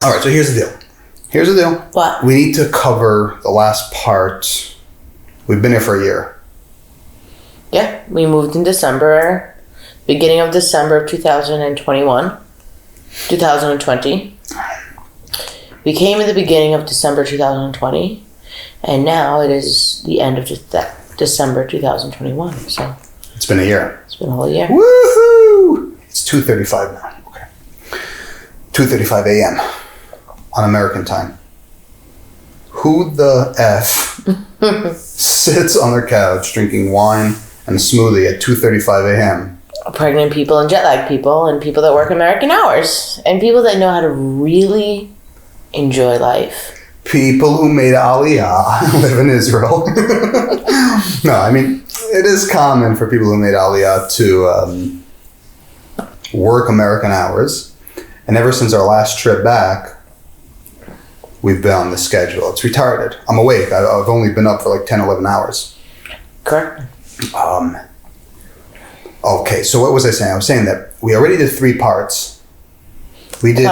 All right, so here's the deal. What? We need to cover the last part. We've been here for a year. Yeah, we moved in December, beginning of December of 2020. We came at the beginning of December 2020, and now it is the end of December 2021. So it's been a year. It's been a whole year. Woohoo! It's 2:35 now. Okay. 2:35 a.m. on American time. Who the F sits on their couch drinking wine and a smoothie at 2:35 a.m.? Pregnant people and jet lag people and people that work American hours and people that know how to really enjoy life. People who made Aliyah live in Israel. No, I mean, it is common for people who made Aliyah to work American hours. And ever since our last trip back, we've been on the schedule. It's retarded. I'm awake. I've only been up for like 10, 11 hours. Correct. Okay, so what was I saying? I was saying that we already did 3 parts. We did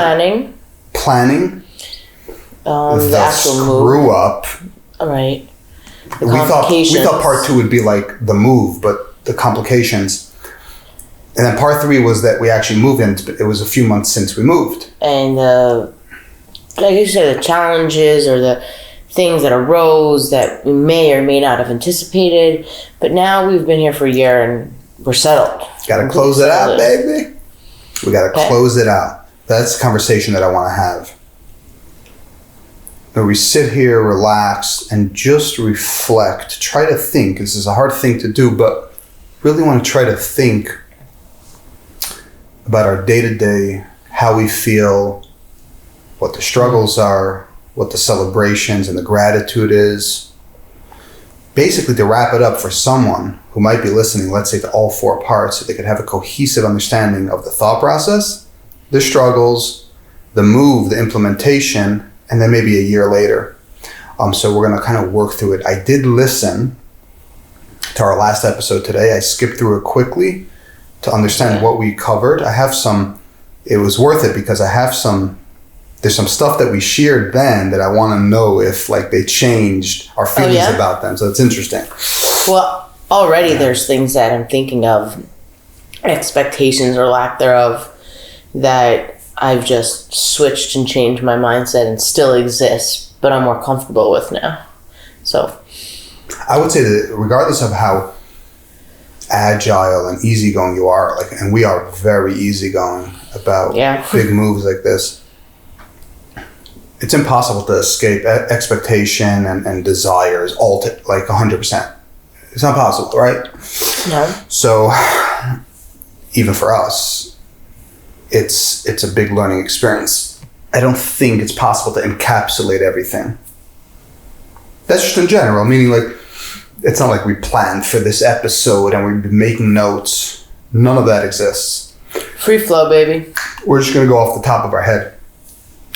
planning, the actual screw move. up. All right. The We complications. thought part 2 would be like the move, but the complications. And then part 3 was that we actually moved in. It was a few months since we moved. And like you said, the challenges or the things that arose that we may or may not have anticipated. But now we've been here for a year and we're settled. Got to close it out, baby. We got to close it out. That's the conversation that I want to have. Where we sit here, relax, and just reflect. Try to think. This is a hard thing to do, but really want to try to think about our day-to-day, how we feel, what the struggles are, what the celebrations and the gratitude is. Basically, to wrap it up for someone who might be listening, let's say to all 4 parts, so they could have a cohesive understanding of the thought process, the struggles, the move, the implementation, and then maybe a year later. So we're going to kind of work through it. I did listen to our last episode today. I skipped through it quickly to understand what we covered. It was worth it because there's some stuff that we shared then that I want to know if like they changed our feelings about them. So it's interesting. Well, already there's things that I'm thinking of, expectations or lack thereof, that I've just switched and changed my mindset and still exists, but I'm more comfortable with now. So I would say that regardless of how agile and easygoing you are, and we are very easygoing about big moves like this, it's impossible to escape expectation and desires 100%. It's not possible, right? No. So even for us, it's a big learning experience. I don't think it's possible to encapsulate everything. That's just in general, meaning like it's not like we planned for this episode and we've been making notes. None of that exists. Free flow, baby. We're just going to go off the top of our head,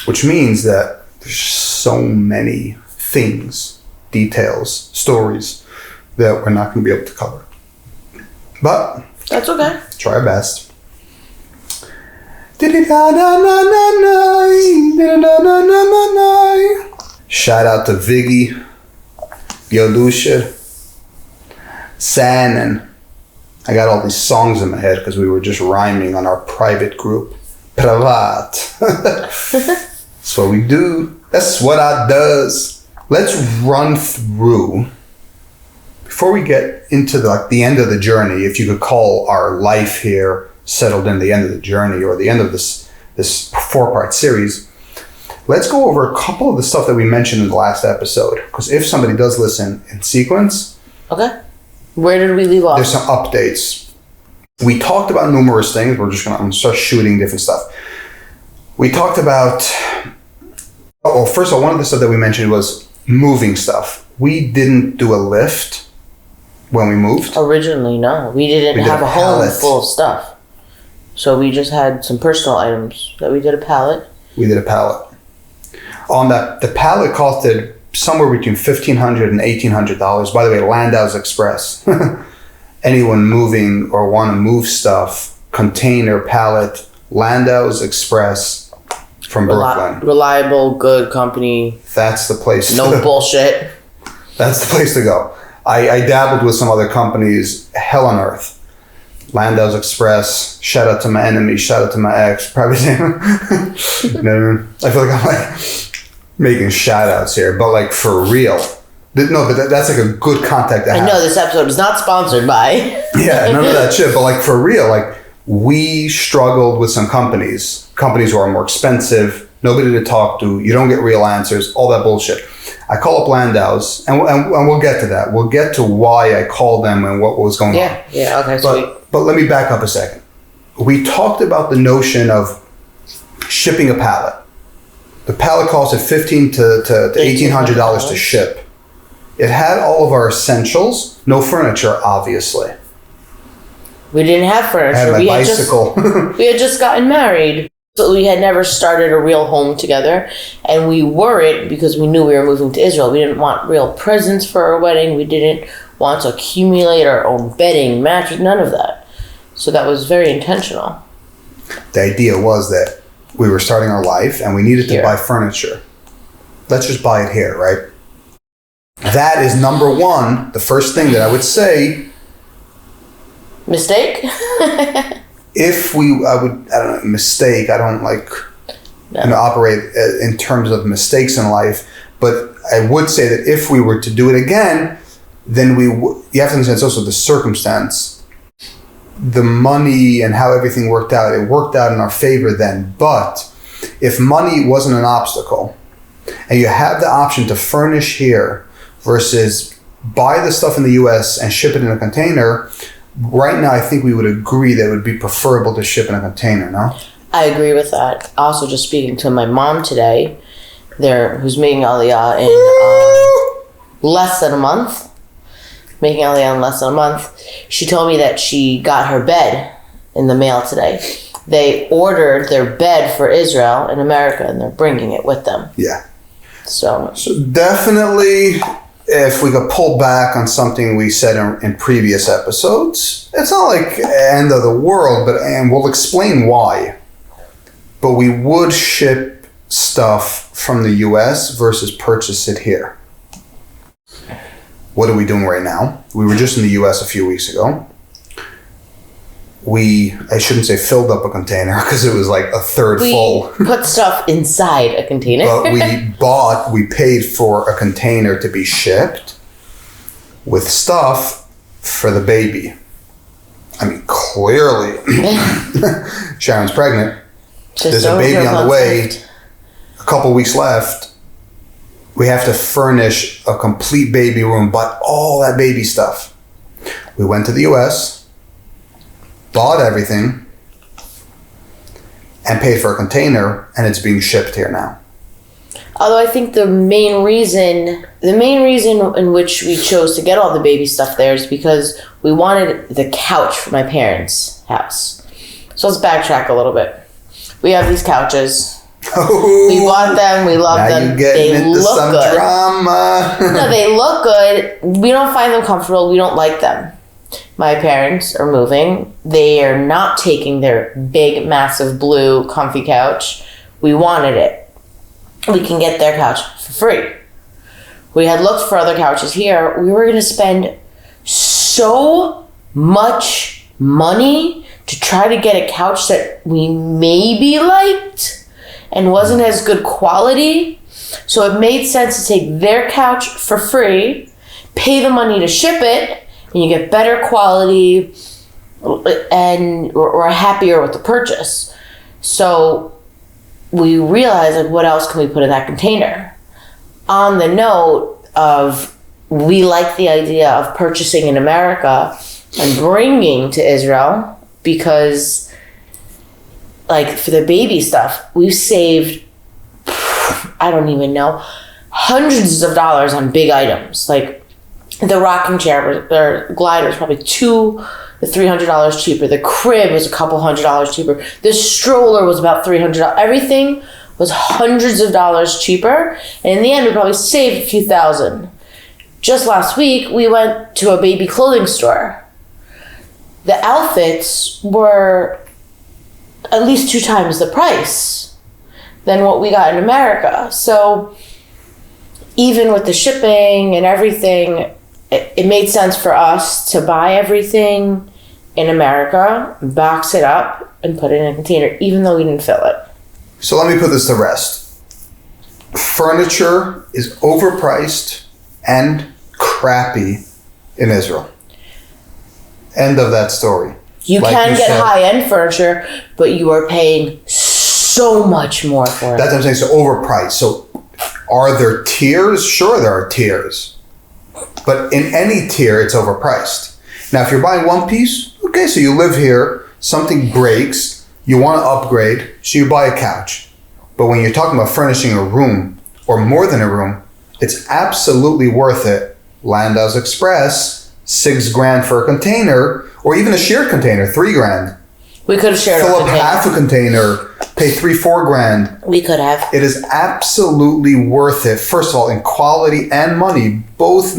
which means that there's so many things, details, stories that we're not going to be able to cover. But that's okay. Try our best. Shout out to Viggy, Yolusha, Sanin. I got all these songs in my head because we were just rhyming on our private group. Pravat. That's what we do. That's what I does. Let's run through, before we get into the end of the journey, if you could call our life here settled in the end of the journey or the end of this 4-part series, let's go over a couple of the stuff that we mentioned in the last episode. Because if somebody does listen in sequence... Okay. Where did we leave off? There's some updates. We talked about numerous things. I'm gonna start shooting different stuff. We talked about... first of all, one of the stuff that we mentioned was moving stuff. We didn't do a lift when we moved. Originally, no. We didn't have a home full of stuff. So we just had some personal items that we did a pallet. We did a pallet. On that, the pallet costed somewhere between $1,500 and $1,800. By the way, Landau's Express. Anyone moving or want to move stuff, container, pallet, Landau's Express, from Brooklyn. Reliable, good company. That's the place. No bullshit. That's the place to go. I dabbled with some other companies, hell on earth. Landau's Express, shout out to my enemy, shout out to my ex. Probably, you know what I mean? I feel like I'm like making shout outs here, but like for real. No, but that's like a good contact to have. I know this episode is not sponsored by. Yeah, none of that shit, but like for real, like we struggled with some companies who are more expensive, nobody to talk to, you don't get real answers, all that bullshit. I call up Landau's, and we'll get to that. We'll get to why I called them and what was going on. Yeah, okay, sweet. But let me back up a second. We talked about the notion of shipping a pallet. The pallet costed $1,500 to $1,800 to ship. It had all of our essentials, no furniture, obviously. We didn't have furniture. I had my bicycle. We had just gotten married. So we had never started a real home together, and we worried because we knew we were moving to Israel. We didn't want real presents for our wedding. We didn't want to accumulate our own bedding, mattress, none of that. So that was very intentional. The idea was that we were starting our life and we needed to buy furniture. Let's just buy it here, right? That is number one, the first thing that I would say. Mistake? Mistake. I don't like operate in terms of mistakes in life, but I would say that if we were to do it again, then you have to understand it's also the circumstance, the money and how everything worked out. It worked out in our favor then, but if money wasn't an obstacle and you have the option to furnish here versus buy the stuff in the US and ship it in a container, right now, I think we would agree that it would be preferable to ship in a container, no? I agree with that. Also, just speaking to my mom today, who's making Aliyah in less than a month. Making Aliyah in less than a month. She told me that she got her bed in the mail today. They ordered their bed for Israel in America, and they're bringing it with them. Yeah. So definitely, if we could pull back on something we said in previous episodes, it's not like end of the world, and we'll explain why. But we would ship stuff from the US versus purchase it here. What are we doing right now? We were just in the US a few weeks ago. I shouldn't say filled up a container because it was like a third full. We put stuff inside a container. But we paid for a container to be shipped with stuff for the baby. I mean, clearly, Sharon's pregnant. There's a baby on the way. A couple weeks left. We have to furnish a complete baby room, buy all that baby stuff. We went to the US, bought everything, and paid for a container, and it's being shipped here now. Although I think the main reason in which we chose to get all the baby stuff there is because we wanted the couch for my parents' house. So let's backtrack a little bit. We have these couches. Oh, we bought them. We love them. They look some good. Drama. No, they look good. We don't find them comfortable. We don't like them. My parents are moving. They are not taking their big, massive, blue, comfy couch. We wanted it. We can get their couch for free. We had looked for other couches here. We were going to spend so much money to try to get a couch that we maybe liked and wasn't as good quality. So it made sense to take their couch for free, pay the money to ship it, and you get better quality and we're happier with the purchase. So we realized, like, what else can we put in that container? On the note of, we like the idea of purchasing in America and bringing to Israel because, like, for the baby stuff, we've saved, I don't even know, hundreds of dollars on big items. Like, the rocking chair or glider was probably $200 to $300 cheaper. The crib was a couple $100 cheaper. The stroller was about $300. Everything was hundreds of dollars cheaper. And in the end, we probably saved a few thousand. Just last week, we went to a baby clothing store. The outfits were at least 2 times the price. than what we got in America. So even with the shipping and everything, it made sense for us to buy everything in America, box it up, and put it in a container, even though we didn't fill it. So let me put this to rest. Furniture is overpriced and crappy in Israel. End of that story. You can get high-end furniture, but you are paying so much more for it. That's what I'm saying. So overpriced. So are there tiers? Sure, there are tiers. But in any tier, it's overpriced. Now, if you're buying one piece, okay, so you live here, something breaks, you want to upgrade, so you buy a couch. But when you're talking about furnishing a room, or more than a room, it's absolutely worth it. Landau's Express, $6,000 for a container, or even a shared container, $3,000. We could have shared Fill up half a container, pay $3,000-4,000. We could have. It is absolutely worth it. First of all, in quality and money, both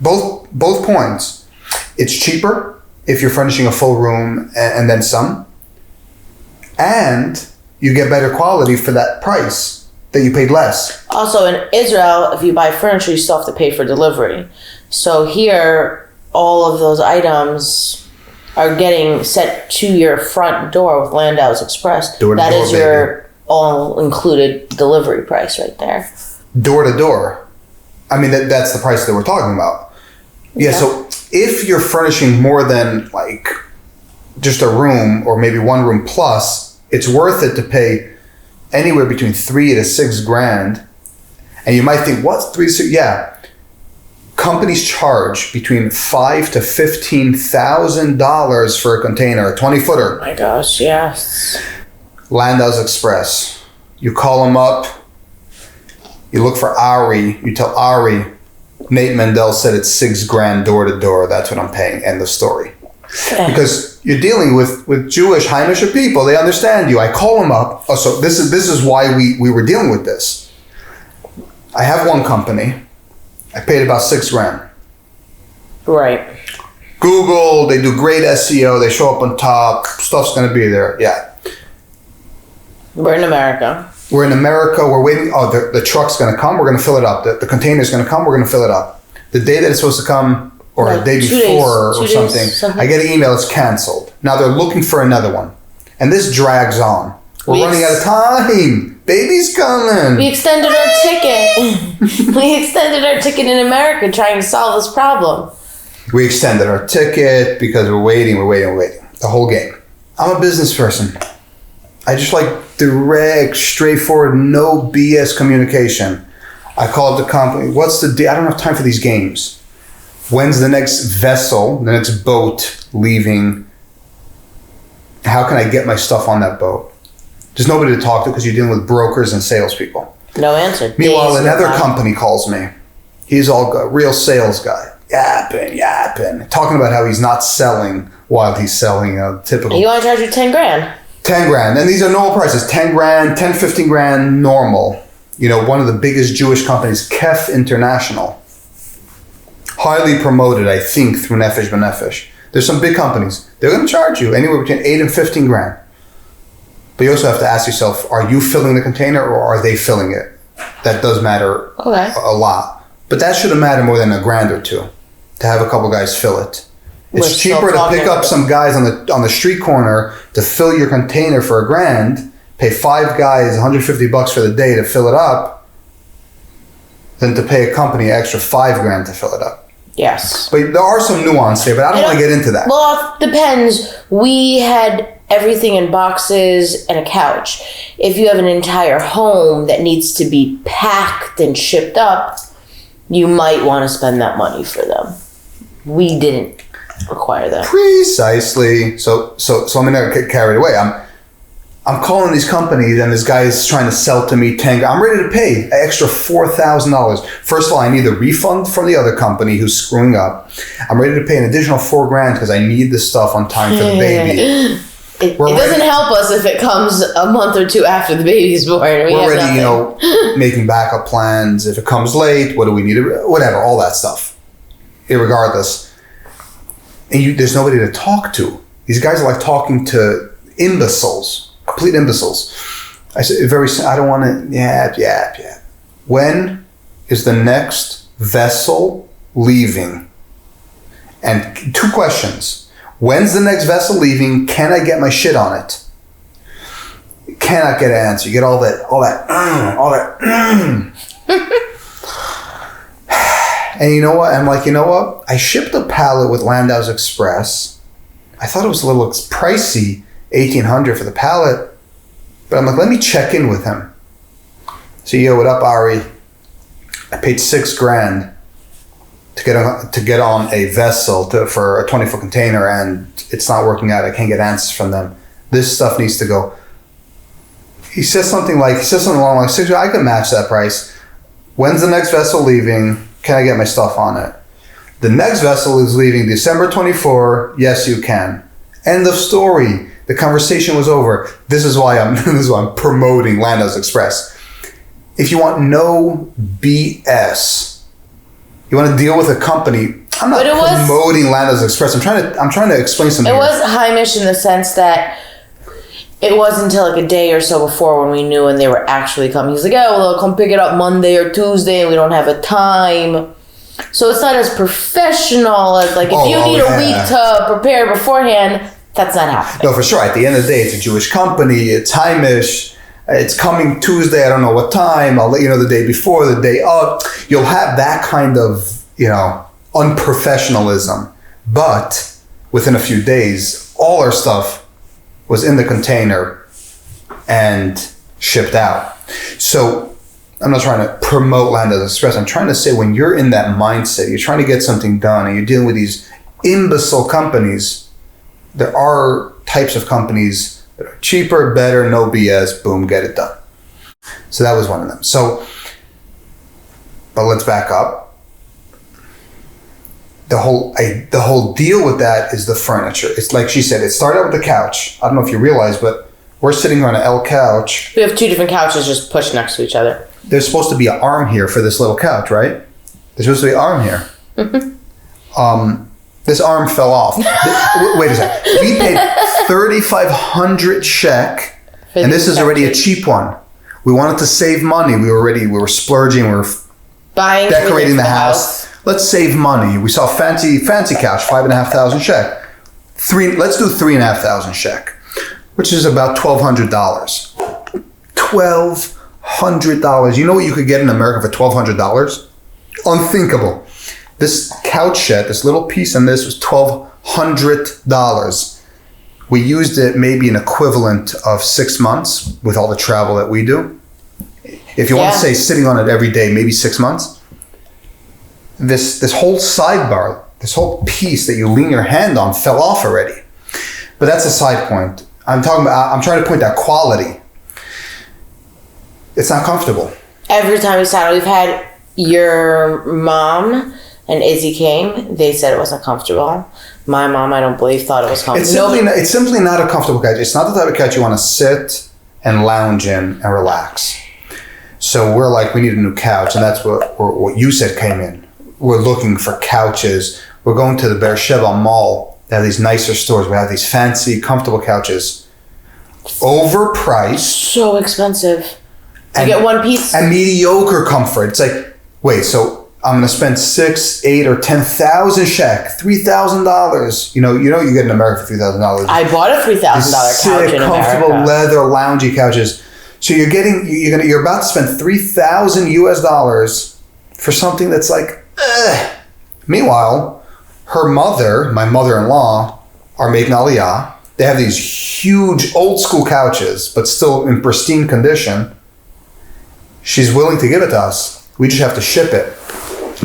points. It's cheaper if you're furnishing a full room and then some, and you get better quality for that price that you paid less. Also, in Israel, if you buy furniture, you still have to pay for delivery. So here, all of those items are getting sent to your front door with Landau's Express. That is your all-included delivery price right there. Door to door. I mean, that's the price that we're talking about. Yeah, so if you're furnishing more than like just a room or maybe one room plus, it's worth it to pay anywhere between $3,000 to $6,000. And you might think, what's 3 to 6? Yeah. Companies charge between $5,000 to $15,000 for a container, a 20-footer. Oh my gosh, yes. Landau's Express. You call them up. You look for Ari. You tell Ari, Nate Mandel said it's $6,000 door to door. That's what I'm paying. End of story. Because you're dealing with Jewish Heimische people. They understand you. I call them up. Oh, so this is why we were dealing with this. I have one company. I paid about $6,000. Right. Google, they do great SEO. They show up on top. Stuff's going to be there. Yeah. We're in America. We're waiting. Oh, the truck's going to come. We're going to fill it up. The container's going to come. We're going to fill it up. The day that it's supposed to come, or the day before or something, I get an email, it's canceled. Now they're looking for another one. And this drags on. We're running out of time. Baby's coming. We extended our ticket. We extended our ticket in America trying to solve this problem. We extended our ticket because we're waiting. The whole game. I'm a business person. I just like direct, straightforward, no BS communication. I called the company. What's the deal? I don't have time for these games. When's the next vessel, the next boat leaving? How can I get my stuff on that boat? There's nobody to talk to because you're dealing with brokers and salespeople. No answer. Meanwhile, another company calls me. He's all good, real sales guy. Yapping. Talking about how he's not selling while he's selling a typical. You want to charge you $10,000? $10,000. And these are normal prices. $10,000, $15,000, normal. You know, one of the biggest Jewish companies, Kef International. Highly promoted, I think, through Nefesh B'Nefesh. There's some big companies. They're going to charge you anywhere between $8,000 and $15,000. But you also have to ask yourself, are you filling the container or are they filling it? That does matter a lot. But that shouldn't matter more than $1,000 or $2,000 to have a couple guys fill it. It's cheaper to pick up some guys on the street corner to fill your container for $1,000, pay 5 guys $150 for the day to fill it up, than to pay a company extra $5,000 to fill it up. Yes. But there are some nuance here, but I don't want to get into that. Well, it depends. We had everything in boxes and a couch. If you have an entire home that needs to be packed and shipped up, you might want to spend that money for them. We didn't require that. Precisely. So I'm gonna get carried away. I'm calling these companies and this guy is trying to sell to me $10,000. I'm ready to pay an extra $4,000. First of all, I need a refund from the other company who's screwing up. I'm ready to pay an additional $4,000 because I need this stuff on time for the baby. It doesn't help us if it comes a month or two after the baby's born. We're already, making backup plans. If it comes late, what do we need? Whatever, all that stuff. Irregardless. And there's nobody to talk to. These guys are like talking to imbeciles, complete imbeciles. I said, I don't want to, yeah. When is the next vessel leaving? And 2 questions. When's the next vessel leaving? Can I get my shit on it? Cannot get an answer. You get all that. And you know what? I'm like, you know what? I shipped a pallet with Landau's Express. I thought it was a little pricey, $1,800 for the pallet. But I'm like, let me check in with him. So, yo, what up, Ari? I paid $6,000 to get on a vessel for a 20-foot container, and it's not working out. I can't get answers from them. This stuff needs to go. He says something along like, $6,000, I can match that price. When's the next vessel leaving? Can I get my stuff on it? The next vessel is leaving December 24. Yes, you can. End of story. The conversation was over. This is why I'm promoting Landau's Express. If you want no BS, you want to deal with a company. I'm not promoting Landau's Express. I'm trying to explain something. It was Heimish in the sense that it wasn't until like a day or so before when we knew when they were actually coming. He's like, "Oh, well, they'll come pick it up Monday or Tuesday, and we don't have a time." So it's not as professional as like if you need a week to prepare beforehand. That's not happening. No, for sure. At the end of the day, it's a Jewish company. It's Heimish. It's coming Tuesday. I don't know what time. I'll let you know the day before, the day of. You'll have that kind of, unprofessionalism. But within a few days, all our stuff was in the container and shipped out. So I'm not trying to promote Landau's Express. I'm trying to say when you're in that mindset, you're trying to get something done and you're dealing with these imbecile companies, there are types of companies that are cheaper, better, no BS, boom, get it done. So that was one of them. So, but let's back up. The whole deal with that is the furniture. It's like she said, it started out with the couch. I don't know if you realize, but we're sitting on an L couch. We have 2 different couches just pushed next to each other. There's supposed to be an arm here for this little couch, right? There's supposed to be an arm here. Mm-hmm. This arm fell off. Wait a second. We paid 3,500 shek, and this is already a cheap one. We wanted to save money. We were splurging. We were buying, decorating the house. Let's save money. We saw fancy couch, 5,500 shek. Let's do 3,500 shek, which is about $1,200. $1,200. You know what you could get in America for $1,200? Unthinkable. This couch set, this little piece on this was $1,200. We used it maybe an equivalent of 6 months with all the travel that we do. If you want to say sitting on it every day, maybe 6 months. This whole sidebar, this whole piece that you lean your hand on fell off already. But that's a side point. I'm trying to point out quality. It's not comfortable. Every time we sat, we've had your mom and Izzy came, they said it wasn't comfortable. My mom, I don't believe, thought it was comfortable. It's simply not a comfortable couch. It's not the type of couch you want to sit and lounge in and relax. So we're like, we need a new couch. And that's what you said came in. We're looking for couches. We're going to the Beersheba Mall. They have these nicer stores. We have these fancy, comfortable couches. Overpriced. So expensive. You get one piece. And mediocre comfort. It's like, wait, so I'm going to spend 6, 8, or 10,000 shek, $3,000. You know you get in America for $3,000. I bought a $3,000 couch in comfortable America. Leather loungy couches. So you're about to spend $3,000 for something that's like, ugh. Meanwhile, my mother-in-law, are making Aliyah. They have these huge old school couches, but still in pristine condition. She's willing to give it to us. We just have to ship it.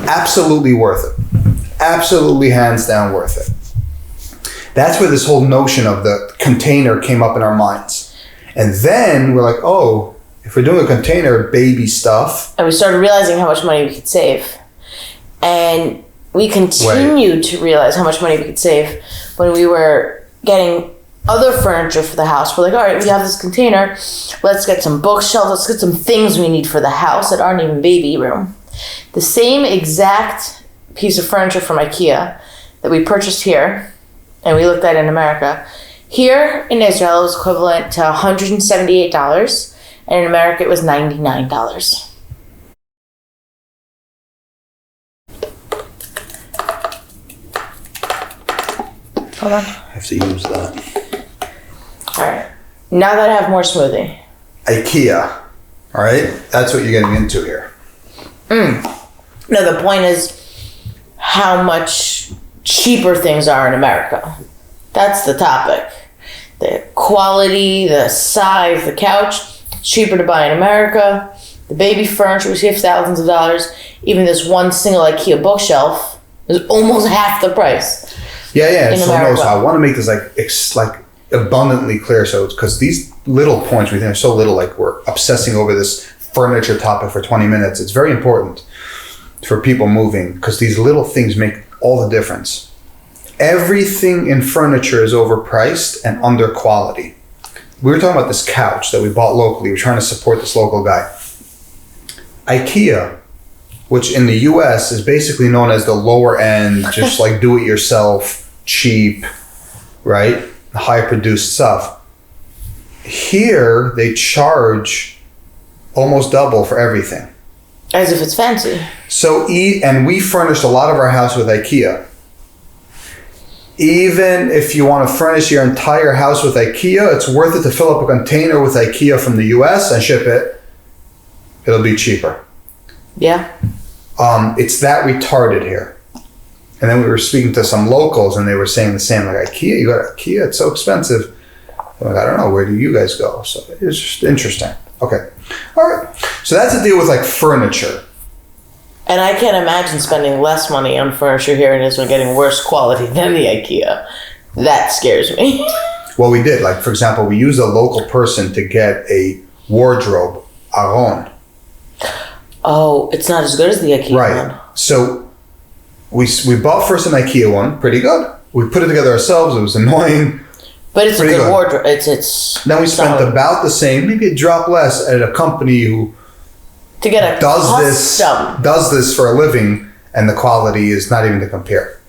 Absolutely worth it. Absolutely hands down worth it. That's where this whole notion of the container came up in our minds. And then we're like, oh, if we're doing a container, baby stuff. And we started realizing how much money we could save. And we continued to realize how much money we could save when we were getting other furniture for the house. We're like, all right, we have this container. Let's get some bookshelves. Let's get some things we need for the house that aren't even baby room. The same exact piece of furniture from IKEA that we purchased here and we looked at in America. Here in Israel, it was equivalent to $178. and in America it was $99. Hold on. I have to use that. Alright. Now that I have more smoothie. IKEA. Alright? That's what you're getting into here. No, the point is how much cheaper things are in America. That's the topic. The quality, the size, the couch, cheaper to buy in America. The baby furniture, we save thousands of dollars. Even this one single IKEA bookshelf is almost half the price. Yeah. So I want to make this like abundantly clear. So it's because these little points we think are so little, like we're obsessing over this furniture topic for 20 minutes. It's very important for people moving because these little things make all the difference. Everything in furniture is overpriced and under quality. We were talking about this couch that we bought locally. We're trying to support this local guy. IKEA, which in the US is basically known as the lower end, just like do it yourself, cheap, right? High produced stuff. Here they charge almost double for everything. As if it's fancy. So, and we furnished a lot of our house with IKEA. Even if you want to furnish your entire house with IKEA, it's worth it to fill up a container with IKEA from the US and ship it. It'll be cheaper. Yeah. It's that retarded here. And then we were speaking to some locals and they were saying the same, like, IKEA, you got IKEA, it's so expensive. I'm like, I don't know, where do you guys go? So it's just interesting. Okay. All right. So that's the deal with like furniture. And I can't imagine spending less money on furniture here and is getting worse quality than the IKEA. That scares me. Well, we did. Like, for example, we used a local person to get a wardrobe, aron. Oh, it's not as good as the IKEA right. one. So we bought first an IKEA one, pretty good. We put it together ourselves. It was annoying. But it's a good wardrobe. It's then we spent about the same, maybe a drop less, at a company who to get a does this for a living, and the quality is not even to compare.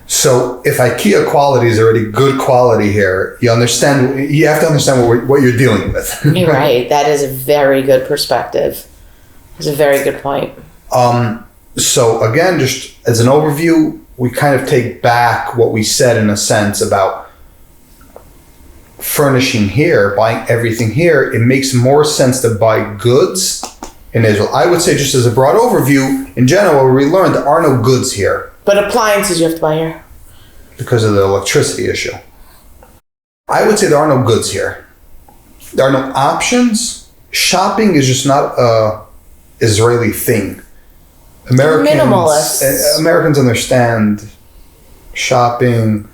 So if IKEA quality is already good quality here, you have to understand what you're dealing with. You're right. That is a very good perspective. It's a very good point. So again, just as an overview, we kind of take back what we said in a sense about furnishing here, buying everything here. It makes more sense to buy goods in Israel. I would say, just as a broad overview, in general, we learned there are no goods here. But appliances you have to buy here. Because of the electricity issue. I would say there are no goods here. There are no options. Shopping is just not a Israeli thing. Americans understand shopping,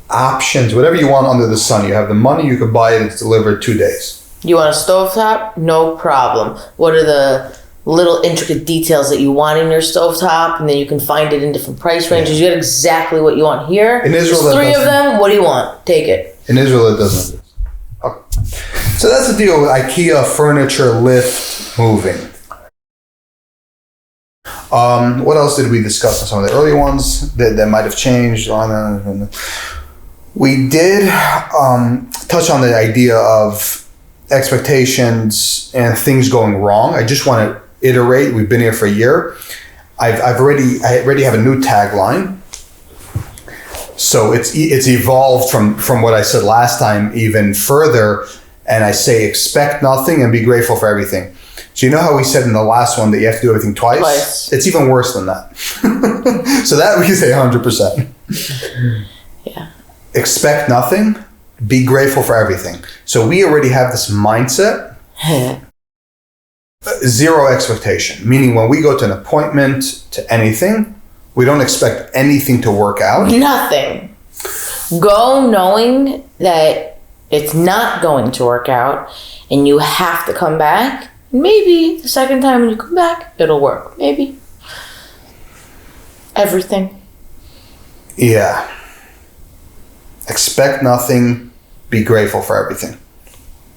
options, whatever you want under the sun. You have the money, you could buy it, it's delivered 2 days. You want a stovetop? No problem. What are the little intricate details that you want in your stovetop? And then you can find it in different price ranges. You get exactly what you want here. In Israel, there's 3 of them. What do you want? Take it. In Israel, it doesn't exist. Okay. So that's the deal with IKEA furniture lift moving. What else did we discuss on some of the earlier ones that might have changed? We did touch on the idea of expectations and things going wrong. I just want to iterate. We've been here for a year. I already have a new tagline. So it's evolved from what I said last time even further. And I say, expect nothing and be grateful for everything. So you know how we said in the last one that you have to do everything twice? It's even worse than that. So that we can say 100%. Yeah. Expect nothing, be grateful for everything. So we already have this mindset. Zero expectation, meaning when we go to an appointment, to anything, we don't expect anything to work out. Nothing. Go knowing that it's not going to work out and you have to come back. Maybe the second time when you come back, it'll work. Maybe. Everything. Yeah. Expect nothing, be grateful for everything.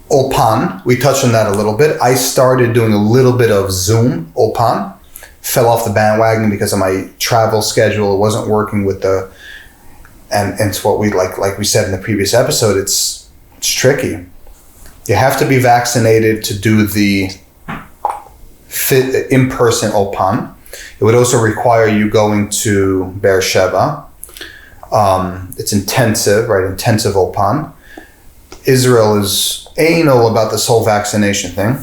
Ulpan, we touched on that a little bit. I started doing a little bit of Zoom Ulpan. Fell off the bandwagon because of my travel schedule. It wasn't working with and it's what we like we said in the previous episode, it's tricky. You have to be vaccinated to do the in-person Opan. It would also require you going to Beersheba. It's intensive, right? Intensive Opan. Israel is anal about this whole vaccination thing.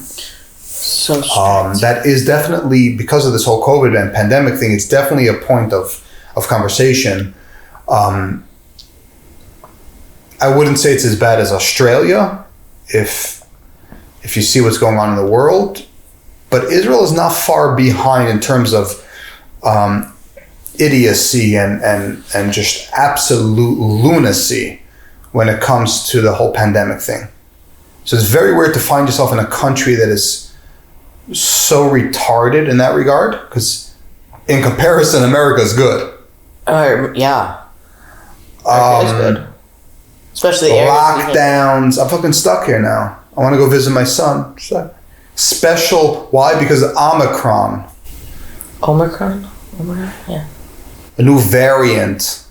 So strict. That is definitely, because of this whole COVID and pandemic thing, it's definitely a point of conversation. I wouldn't say it's as bad as Australia if you see what's going on in the world, but Israel is not far behind in terms of idiocy and just absolute lunacy when it comes to the whole pandemic thing. So it's very weird to find yourself in a country that is so retarded in that regard, because in comparison, America is good. Yeah. America is good. Especially the lockdowns. I'm fucking stuck here now. I want to go visit my son. Special. Why? Because of Omicron. Omicron? Yeah. A new variant.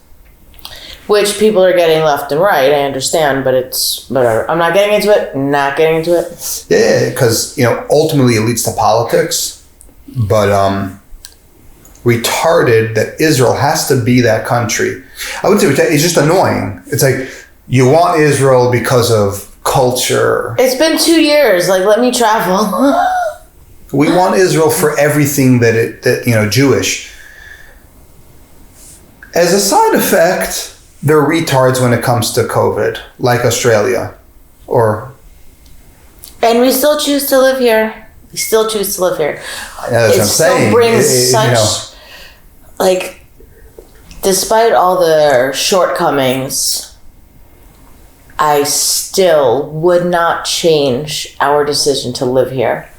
Which people are getting left and right, I understand, but it's whatever. I'm not getting into it. Yeah, because, ultimately it leads to politics. But retarded that Israel has to be that country. I would say it's just annoying. It's like, you want Israel because of culture. It's been 2 years. Like, let me travel. We want Israel for everything that Jewish. As a side effect, they're retards when it comes to COVID, like Australia. And we still choose to live here. That's what I'm saying. Brings such, despite all the shortcomings, I still would not change our decision to live here.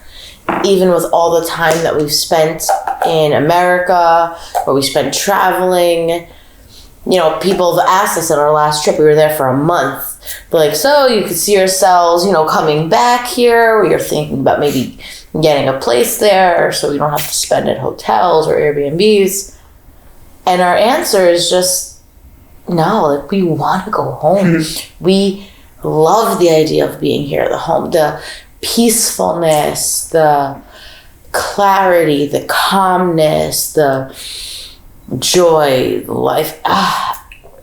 Even with all the time that we've spent in America, or we spent traveling, people have asked us at our last trip, we were there for a month. They're like, so you could see yourselves, coming back here. We are thinking about maybe getting a place there so we don't have to spend at hotels or Airbnbs. And our answer is just, no, we want to go home. We love the idea of being here, the home, the peacefulness, the clarity, the calmness, the joy, life.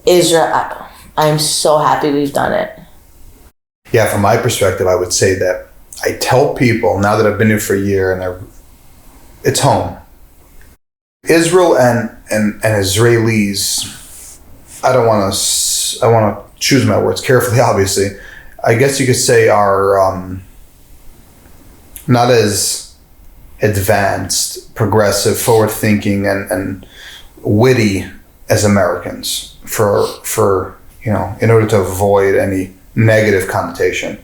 Israel, I'm so happy we've done it. Yeah, from my perspective, I would say that I tell people now that I've been here for a year and it's home. Israel and Israelis, I want to choose my words carefully, obviously. I guess you could say are not as advanced, progressive, forward-thinking, and witty as Americans for in order to avoid any negative connotation.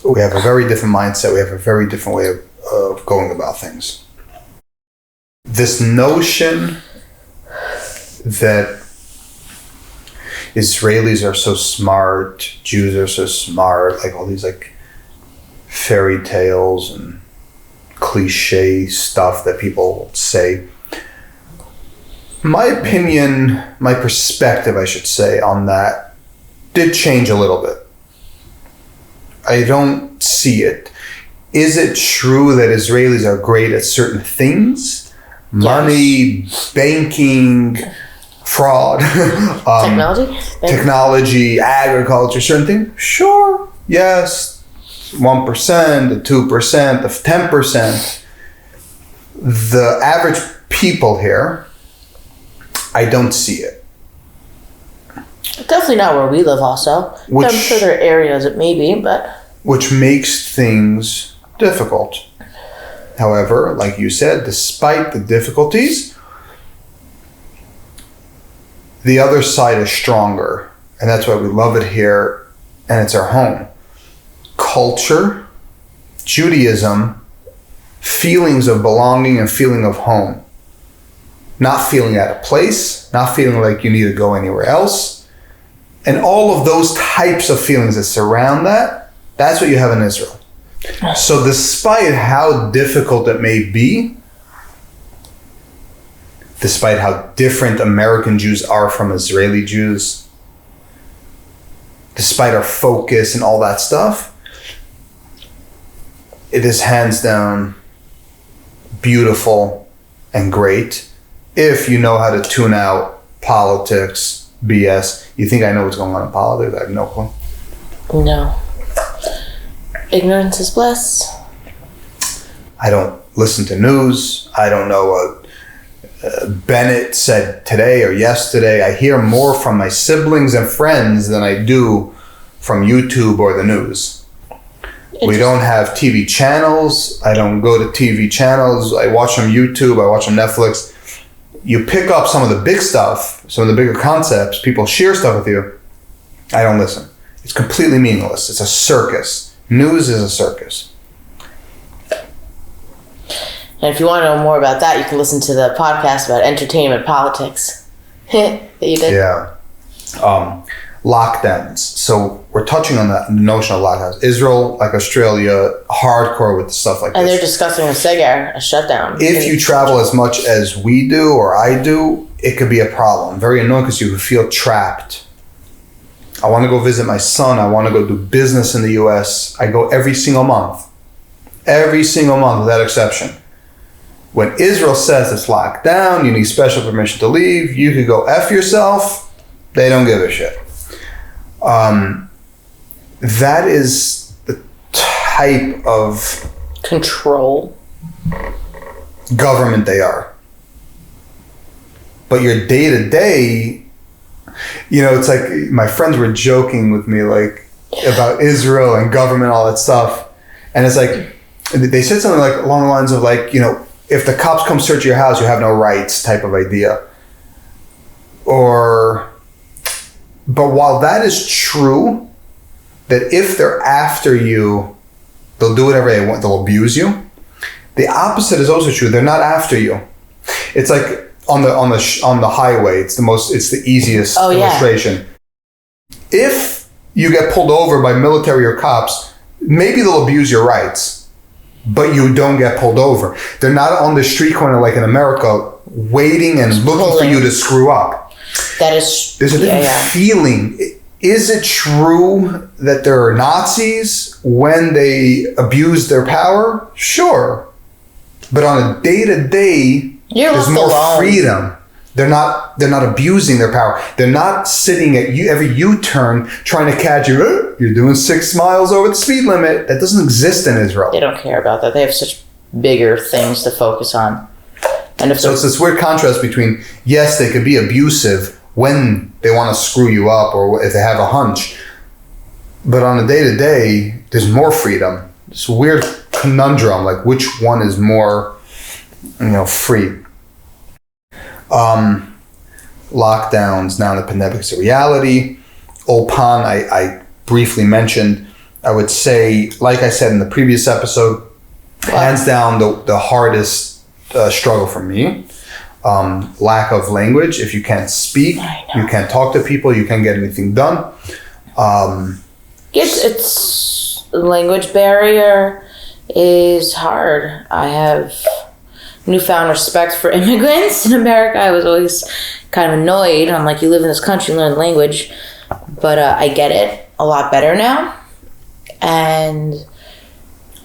We have a very different mindset. We have a very different way of going about things. This notion that Israelis are so smart, Jews are so smart, like all these fairy tales and cliche stuff that people say. My opinion, my perspective, I should say, on that did change a little bit. I don't see it. Is it true that Israelis are great at certain things? Yes. Money, banking, fraud, technology, agriculture, certain things? Sure, yes. 1%, the 2%, the 10%. The average people here, I don't see it. Definitely not where we live also. I'm sure there are areas it may be, but... Which makes things difficult. However, like you said, despite the difficulties, the other side is stronger. And that's why we love it here, and it's our home. Culture, Judaism, feelings of belonging and feeling of home. Not feeling out of place, not feeling like you need to go anywhere else. And all of those types of feelings that surround that, that's what you have in Israel. So despite how difficult it may be, despite how different American Jews are from Israeli Jews, despite our focus and all that stuff, it is hands down beautiful and great if you know how to tune out politics, BS. You think I know what's going on in politics? I have no clue. No. Ignorance is bliss. I don't listen to news. I don't know what Bennett said today or yesterday. I hear more from my siblings and friends than I do from YouTube or the news. We don't have TV channels. I don't go to TV channels. I watch on YouTube. I watch on Netflix. You pick up some of the big stuff, some of the bigger concepts. People share stuff with you. I don't listen. It's completely meaningless. It's a circus. News is a circus. And if you want to know more about that, you can listen to the podcast about entertainment politics that you did. Yeah. Lockdowns. So we're touching on that notion of lockdowns. Israel, like Australia, hardcore with stuff like and this. And they're discussing a segar, a shutdown. If you travel as much as we do or I do, it could be a problem. Very annoying because you feel trapped. I want to go visit my son. I want to go do business in the US. I go every single month. Every single month without exception. When Israel says it's locked down, you need special permission to leave, you could go F yourself. They don't give a shit. That is the type of control government they are. But your day to day, it's like my friends were joking with me like about Israel and government, all that stuff. And it's like, they said something like along the lines of like, if the cops come search your house, you have no rights type of idea. But while that is true, that if they're after you, they'll do whatever they want, they'll abuse you. The opposite is also true. They're not after you. It's like on the highway, it's the easiest illustration. If you get pulled over by military or cops, maybe they'll abuse your rights, but you don't get pulled over. They're not on the street corner like in America, waiting and looking for you to screw up. There's a different feeling. Is it true that there are Nazis when they abuse their power? Sure. But on a day-to-day, there's more freedom. They're not abusing their power. They're not sitting at every U-turn trying to catch you. You're doing 6 miles over the speed limit. That doesn't exist in Israel. They don't care about that. They have such bigger things to focus on. And so it's this weird contrast between, yes, they could be abusive when they want to screw you up or if they have a hunch. But on a day-to-day, there's more freedom. It's a weird conundrum, like which one is more, free. Lockdowns, now the pandemic is a reality. Ulpan, I briefly mentioned. I would say, like I said in the previous episode, hands down the hardest struggle for me. Lack of language. If you can't speak, you can't talk to people, you can't get anything done. It's language barrier is hard. I have newfound respect for immigrants in America. I was always kind of annoyed. I'm like, you live in this country, learn the language. But I get it a lot better now. And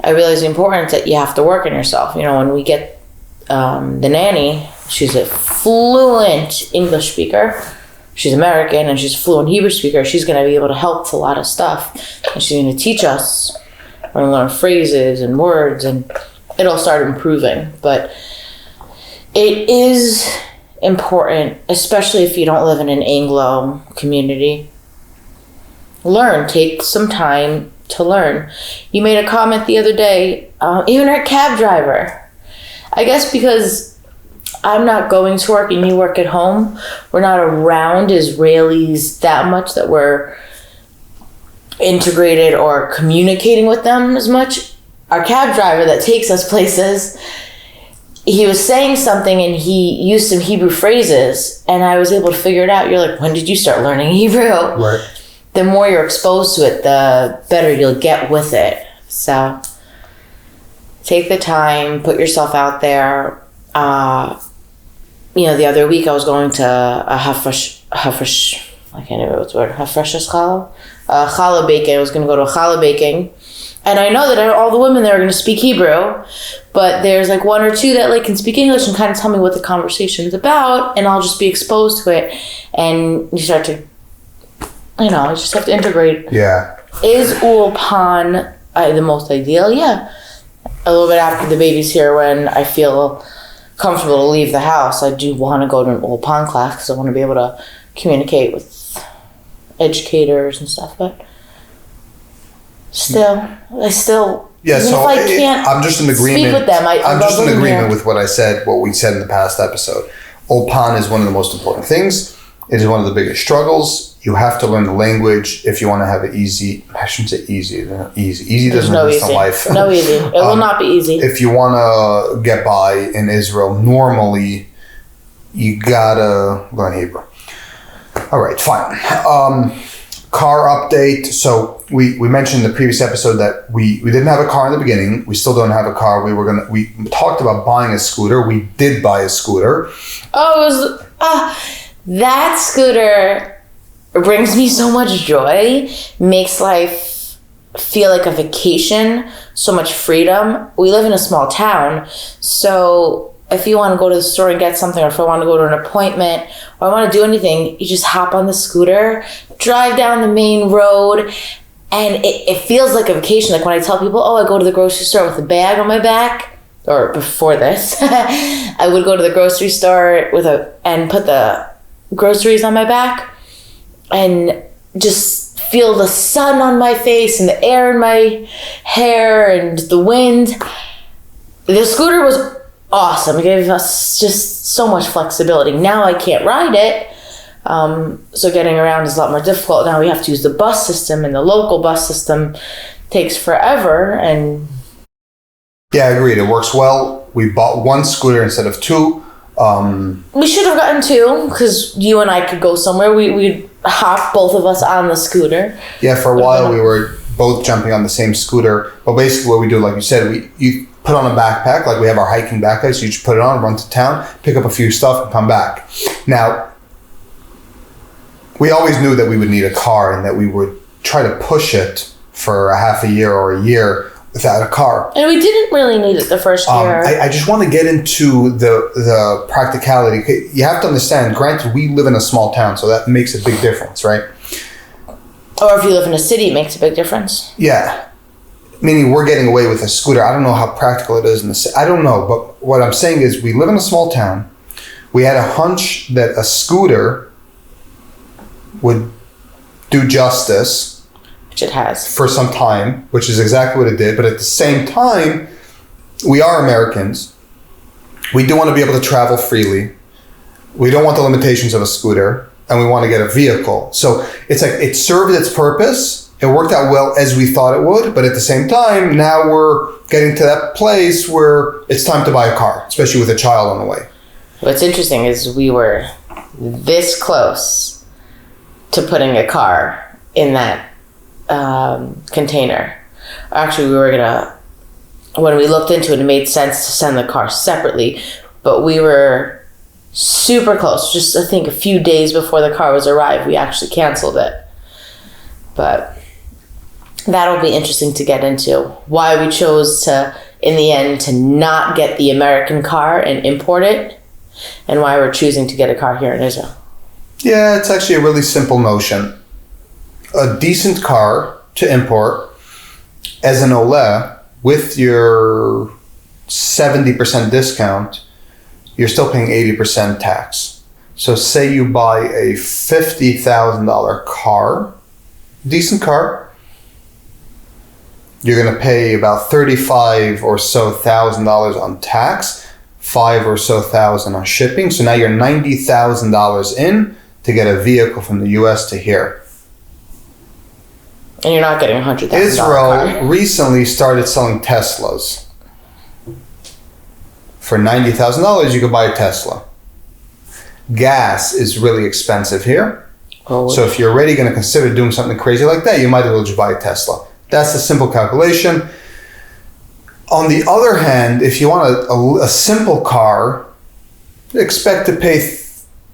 I realize the importance that you have to work on yourself. When we get the nanny, she's a fluent English speaker. She's American and she's a fluent Hebrew speaker. She's going to be able to help with a lot of stuff. And she's going to teach us. We're going to learn phrases and words and it'll start improving. But it is important, especially if you don't live in an Anglo community. Take some time to learn. You made a comment the other day, even our cab driver. I guess because I'm not going to work and you work at home, we're not around Israelis that much that we're integrated or communicating with them as much. Our cab driver that takes us places, he was saying something and he used some Hebrew phrases and I was able to figure it out. You're like, when did you start learning Hebrew? Right. The more you're exposed to it, the better you'll get with it. So take the time, put yourself out there. The other week I was going to a Hafresh I can't remember what's the word. Freshest challah? Challah baking. I was going to go to a challah baking. And I know that all the women there are going to speak Hebrew, but there's like one or two that like can speak English and kind of tell me what the conversation's about, and I'll just be exposed to it. And you start to, you just have to integrate. Yeah. Is Ulpan the most ideal? Yeah. A little bit after the baby's here, when I feel comfortable to leave the house, I do want to go to an Ulpan class because I want to be able to communicate with educators and stuff, but I still yeah. So if I can't I'm just in agreement. Speak with them. I'm just in agreement with what we said in the past episode. Ulpan is one of the most important things. It is one of the biggest struggles. You have to learn the language if you want to have it easy. I shouldn't say easy. Easy doesn't exist in life. No easy. It will not be easy. If you want to get by in Israel, normally you gotta learn Hebrew. All right, fine. Car update. So we mentioned in the previous episode that we didn't have a car in the beginning. We still don't have a car. We talked about buying a scooter. We did buy a scooter. Oh, it was that scooter brings me so much joy. Makes life feel like a vacation. So much freedom. We live in a small town, so if you want to go to the store and get something, or if I want to go to an appointment, or I want to do anything, you just hop on the scooter, drive down the main road, and it feels like a vacation. Like when I tell people, I go to the grocery store with a bag on my back, or before this, I would go to the grocery store and put the groceries on my back, and just feel the sun on my face and the air in my hair and the wind. The scooter was awesome. It gave us just so much flexibility. Now I can't ride it, so getting around is a lot more difficult. Now we have to use the bus system, and the local bus system takes forever. And yeah, I agreed. It works well. We bought one scooter instead of two. We should have gotten two, because you and I could go somewhere. We'd hop, both of us, on the scooter. Yeah, for a while we were both jumping on the same scooter. But basically what we do, like you said, you put on a backpack, like we have our hiking backpack, so you just put it on, run to town, pick up a few stuff, and come back. Now, we always knew that we would need a car and that we would try to push it for a half a year or a year without a car. And we didn't really need it the first year. I just want to get into the practicality. You have to understand, granted, we live in a small town, so that makes a big difference, right? Or if you live in a city, it makes a big difference. Yeah. Meaning we're getting away with a scooter. I don't know how practical it is in the city. I don't know, but what I'm saying is we live in a small town. We had a hunch that a scooter would do justice. Which it has. For some time, which is exactly what it did. But at the same time, we are Americans. We do want to be able to travel freely. We don't want the limitations of a scooter, and we want to get a vehicle. So it's like it served its purpose. It worked out well as we thought it would, but at the same time, now we're getting to that place where it's time to buy a car, especially with a child on the way. What's interesting is we were this close to putting a car in that container. Actually, we were gonna, when we looked into it, it made sense to send the car separately, but we were super close. Just, I think, a few days before the car was arrived, we actually canceled it. But that'll be interesting to get into. Why we chose to, in the end, to not get the American car and import it, and why we're choosing to get a car here in Israel. Yeah, it's actually a really simple notion. A decent car to import as an Oleh with your 70% discount, you're still paying 80% tax. So say you buy a $50,000 car, decent car, you're going to pay about $35,000 or so on tax, $5,000 or so on shipping. So now you're $90,000 in to get a vehicle from the U.S. to here. And you're not getting $100,000 Israel car. recently started selling Teslas. For $90,000, you could buy a Tesla. Gas is really expensive here. Oh, So if you're already going to consider doing something crazy like that, you might as well just buy a Tesla. That's a simple calculation. On the other hand, if you want a simple car, expect to pay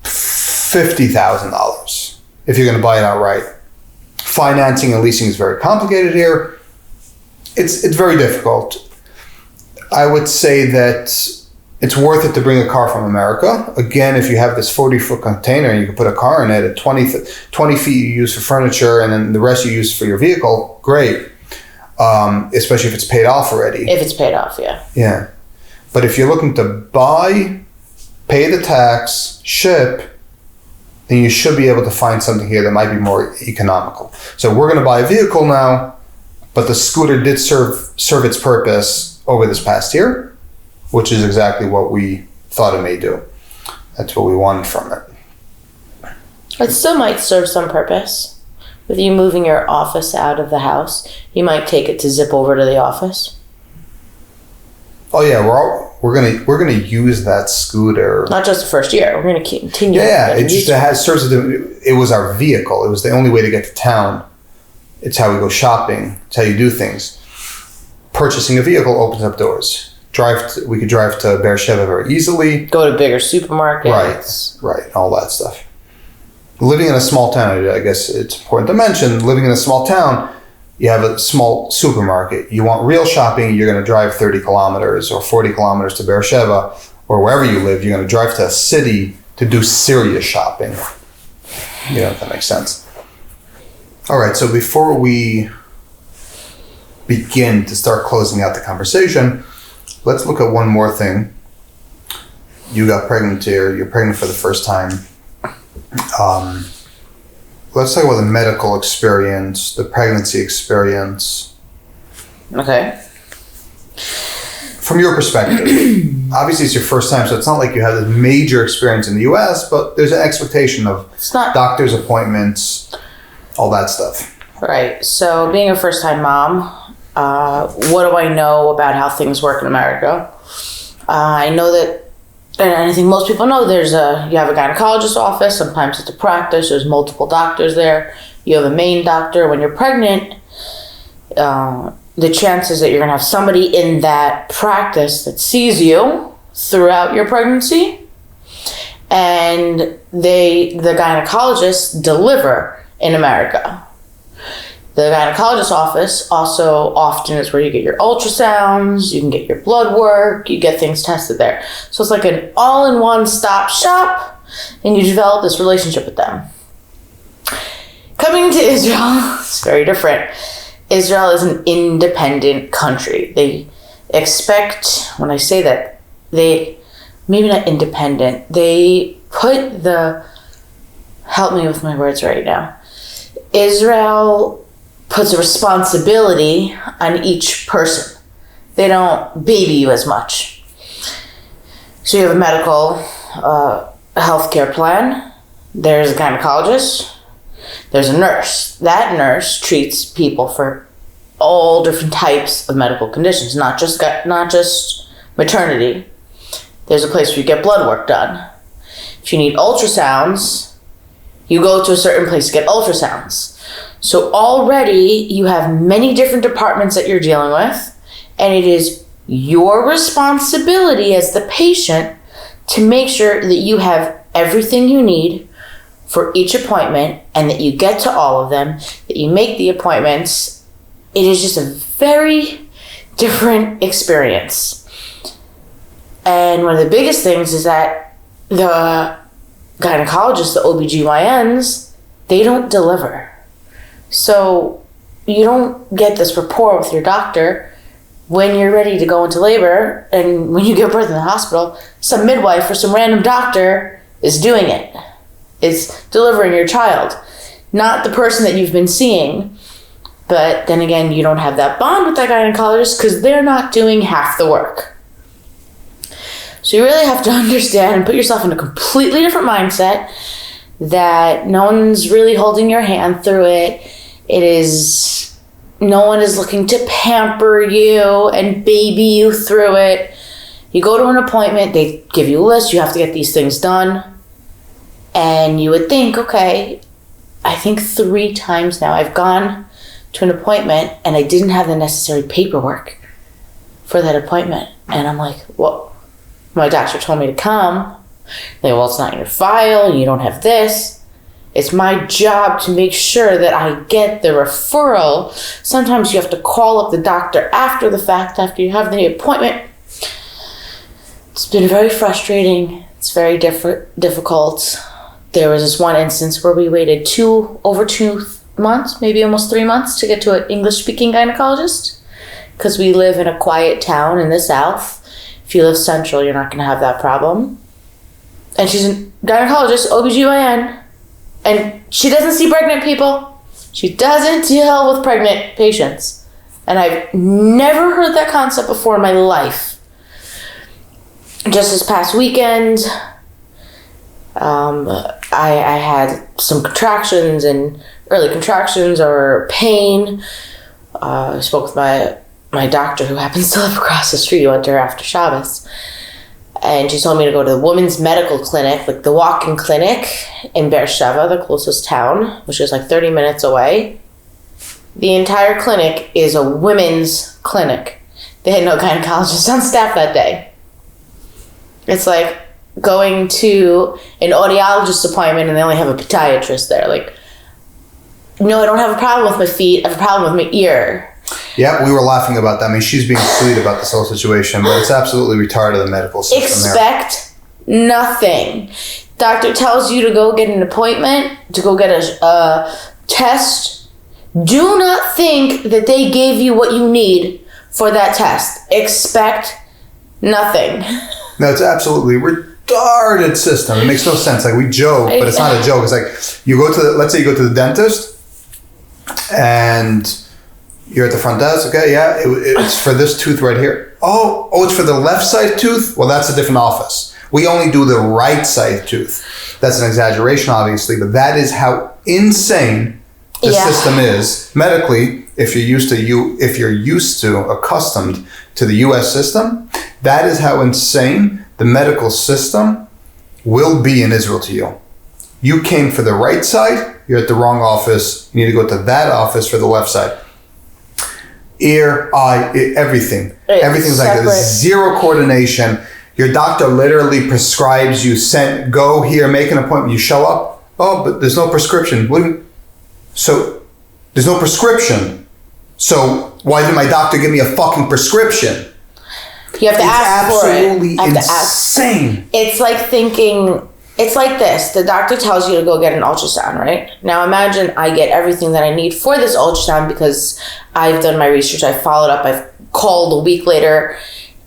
$50,000. if you're going to buy it outright. Financing and leasing is very complicated here. It's very difficult. I would say that it's worth it to bring a car from America. Again, if you have this 40-foot container and you can put a car in it at 20 feet you use for furniture and then the rest you use for your vehicle, great. Especially if it's paid off already. If it's paid off, yeah. Yeah. But if you're looking to buy, pay the tax, ship, then you should be able to find something here that might be more economical. So we're going to buy a vehicle now, but the scooter did serve its purpose over this past year, which is exactly what we thought it may do. That's what we wanted from it. It still might serve some purpose. With you moving your office out of the house, you might take it to zip over to the office. Oh yeah, we're gonna use that scooter. Not just the first year. We're gonna continue. Yeah, it was our vehicle. It was the only way to get to town. It's how we go shopping. It's how you do things. Purchasing a vehicle opens up doors. We could drive to Beersheba very easily. Go to bigger supermarkets. Right, all that stuff. Living in a small town, I guess it's important to mention, living in a small town, you have a small supermarket. You want real shopping, you're going to drive 30 kilometers or 40 kilometers to Beersheba, or wherever you live, you're going to drive to a city to do serious shopping. You know, if that makes sense. All right, so before we begin to start closing out the conversation, let's look at one more thing. You got pregnant here. You're pregnant for the first time. Let's talk about the medical experience, the pregnancy experience. Okay. From your perspective, obviously it's your first time, so it's not like you have this major experience in the U.S., but there's an expectation of doctor's appointments, all that stuff. Right. So being a first-time mom, what do I know about how things work in America? I know that, and I think most people know, you have a gynecologist's office. Sometimes it's a practice. There's multiple doctors there. You have a main doctor. When you're pregnant, the chances that you're going to have somebody in that practice that sees you throughout your pregnancy, and the gynecologists deliver in America. The gynecologist's office also often is where you get your ultrasounds, you can get your blood work, you get things tested there. So it's like an all-in-one stop shop, and you develop this relationship with them. Coming to Israel, it's very different. Israel is an independent country. They expect, when I say that, maybe not independent, they put help me with my words right now. Israel puts a responsibility on each person. They don't baby you as much. So you have a medical healthcare plan. There's a gynecologist. There's a nurse. That nurse treats people for all different types of medical conditions, not just maternity. There's a place where you get blood work done. If you need ultrasounds, you go to a certain place to get ultrasounds. So already you have many different departments that you're dealing with, and it is your responsibility as the patient to make sure that you have everything you need for each appointment and that you get to all of them, that you make the appointments. It is just a very different experience. And one of the biggest things is that the gynecologists, the OBGYNs, they don't deliver. So you don't get this rapport with your doctor when you're ready to go into labor, and when you give birth in the hospital, some midwife or some random doctor is doing it. It's delivering your child, not the person that you've been seeing. But then again, you don't have that bond with that gynecologist because they're not doing half the work. So you really have to understand and put yourself in a completely different mindset that no one's really holding your hand through it. No one is looking to pamper you and baby you through it. You go to an appointment, they give you a list, you have to get these things done. And you would think, okay, I think 3 times now I've gone to an appointment and I didn't have the necessary paperwork for that appointment. And I'm like, well, my doctor told me to come. Like, well, it's not in your file, you don't have this. It's my job to make sure that I get the referral. Sometimes you have to call up the doctor after the fact, after you have the appointment. It's been very frustrating. It's very difficult. There was this one instance where we waited over 2 months, maybe almost 3 months, to get to an English-speaking gynecologist, because we live in a quiet town in the South. If you live central, you're not going to have that problem. And she's a gynecologist, OBGYN, and she doesn't see pregnant people. She doesn't deal with pregnant patients. And I've never heard that concept before in my life. Just this past weekend, I had some contractions, and early contractions or pain. I spoke with my doctor, who happens to live across the street. I went to her after Shabbos. And she told me to go to the women's medical clinic, like the walk-in clinic in Beersheba, the closest town, which is like 30 minutes away. The entire clinic is a women's clinic. They had no gynecologist on staff that day. It's like going to an audiologist appointment and they only have a podiatrist there. Like, no, I don't have a problem with my feet. I have a problem with my ear. Yeah, we were laughing about that. I mean, she's being sweet about this whole situation, but it's absolutely retarded, the medical system. Expect nothing. Doctor tells you to go get an appointment, to go get a test. Do not think that they gave you what you need for that test. Expect nothing. No, it's absolutely retarded system. It makes no sense. Like, we joke, but it's not a joke. It's like, you go to let's say you go to the dentist, and you're at the front desk. Okay, yeah, it's for this tooth right here. Oh, it's for the left side tooth? Well, that's a different office. We only do the right side tooth. That's an exaggeration, obviously, but that is how insane the system is medically. If you're used to, accustomed to the U.S. system, that is how insane the medical system will be in Israel to you. You came for the right side, you're at the wrong office. You need to go to that office for the left side. Ear, eye, everything. Everything's like a zero coordination. Your doctor literally prescribes you, go here, make an appointment. You show up. Oh, but there's no prescription. So there's no prescription. So why did my doctor give me a fucking prescription? You have to ask for it. Absolutely insane. It's like thinking, it's like this. The doctor tells you to go get an ultrasound, right? Now imagine I get everything that I need for this ultrasound because I've done my research, I've followed up, I've called a week later,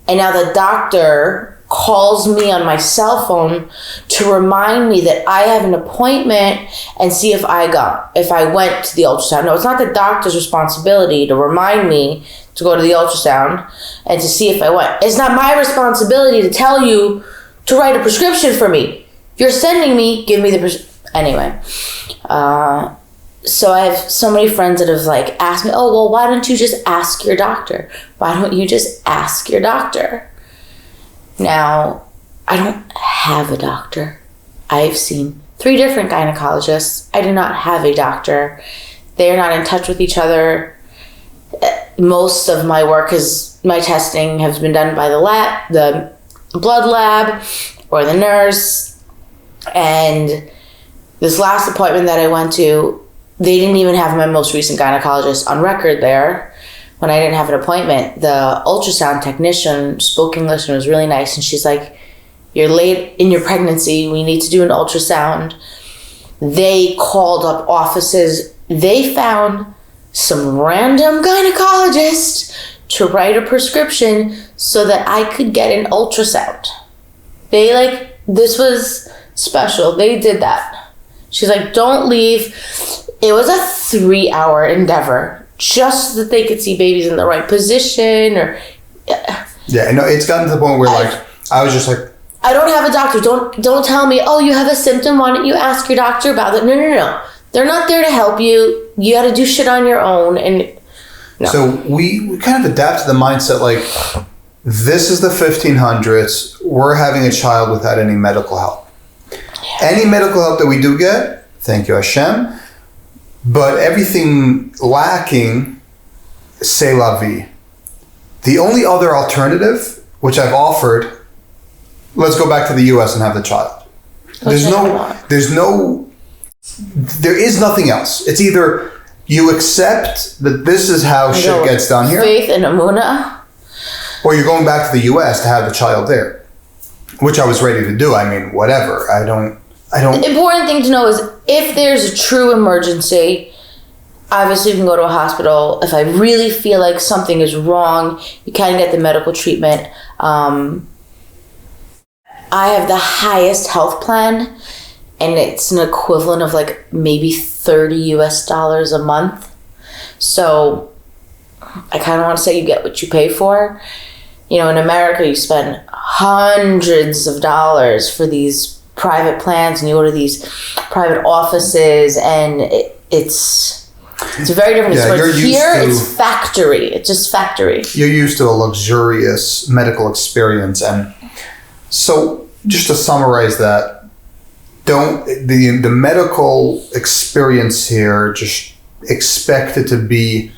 and now the doctor calls me on my cell phone to remind me that I have an appointment and see if I went to the ultrasound. No, it's not the doctor's responsibility to remind me to go to the ultrasound and to see if I went. It's not my responsibility to tell you to write a prescription for me. If you're sending me, give me the prescription. Anyway, so I have so many friends that have like asked me, oh, well, why don't you just ask your doctor? Why don't you just ask your doctor? Now, I don't have a doctor. I've seen 3 different gynecologists. I do not have a doctor. They are not in touch with each other. Most of my work my testing has been done by the blood lab or the nurse. And this last appointment that I went to, they didn't even have my most recent gynecologist on record there. When I didn't have an appointment, the ultrasound technician spoke English and was really nice. And she's like, you're late in your pregnancy. We need to do an ultrasound. They called up offices. They found some random gynecologist to write a prescription so that I could get an ultrasound. This was special. They did that. She's like, don't leave. It was a 3-hour endeavor just so that they could see babies in the right position Yeah, no, it's gotten to the point where I was just like, I don't have a doctor. Don't tell me, oh, you have a symptom. Why don't you ask your doctor about it? No. They're not there to help you. You got to do shit on your own. And no. So we kind of adapt to the mindset like, this is the 1500s. We're having a child without any medical help. Yeah. Any medical help that we do get, thank you Hashem. But everything lacking, c'est la vie. The only other alternative, which I've offered, let's go back to the U.S. and have the child. There's no There is nothing else. It's either you accept that this is how shit gets done here. Faith and Amuna. Or you're going back to the U.S. to have the child there. Which I was ready to do. I mean, whatever. I don't... The important thing to know is if there's a true emergency, obviously you can go to a hospital. If I really feel like something is wrong, you can get the medical treatment. I have the highest health plan, and it's an equivalent of like maybe $30 a month. So I kind of want to say you get what you pay for. You know, in America, you spend hundreds of dollars for these private plans, and you go to these private offices, and it's a very different experience. Here, it's factory. It's just factory. You're used to a luxurious medical experience, and so just to summarize that, the medical experience here, just expect it to be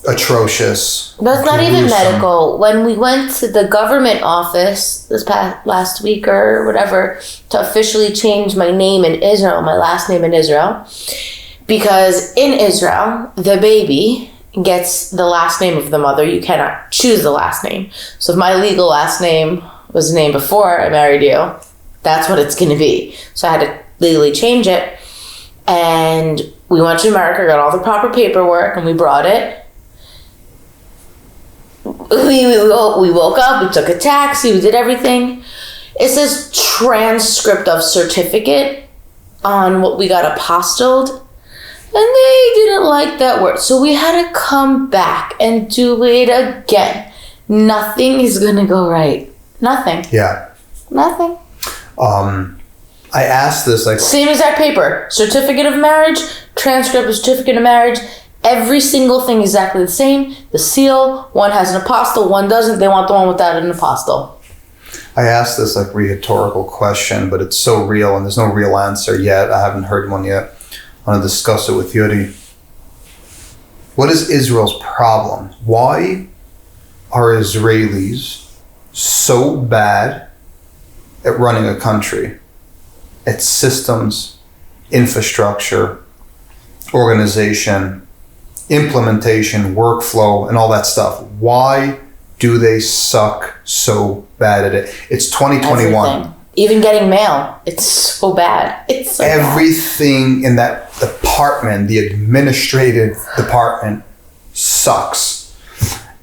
atrocious. But it's not even medical. When we went to the government office last week or whatever to officially change my name in Israel, my last name in Israel, because in Israel, the baby gets the last name of the mother. You cannot choose the last name. So if my legal last name was the name before I married you, that's what it's going to be. So I had to legally change it. And we went to America, got all the proper paperwork, and we brought it. We woke up, we took a taxi, we did everything. It says transcript of certificate on what we got apostilled, and they didn't like that word. So we had to come back and do it again. Nothing is going to go right. Nothing. Yeah. Nothing. I asked this like... Same exact paper. Certificate of marriage, transcript of certificate of marriage. Every single thing exactly the same. The seal, one has an apostille, one doesn't. They want the one without an apostille. I asked this like rhetorical question, but it's so real and there's no real answer yet. I haven't heard one yet. I want to discuss it with Yuri. What is Israel's problem? Why are Israelis so bad at running a country? At systems, infrastructure, organization, implementation, workflow, and all that stuff. Why do they suck so bad at it? It's 2021. Everything. Even getting mail, it's so bad. It's so everything in that department, the administrative department, sucks.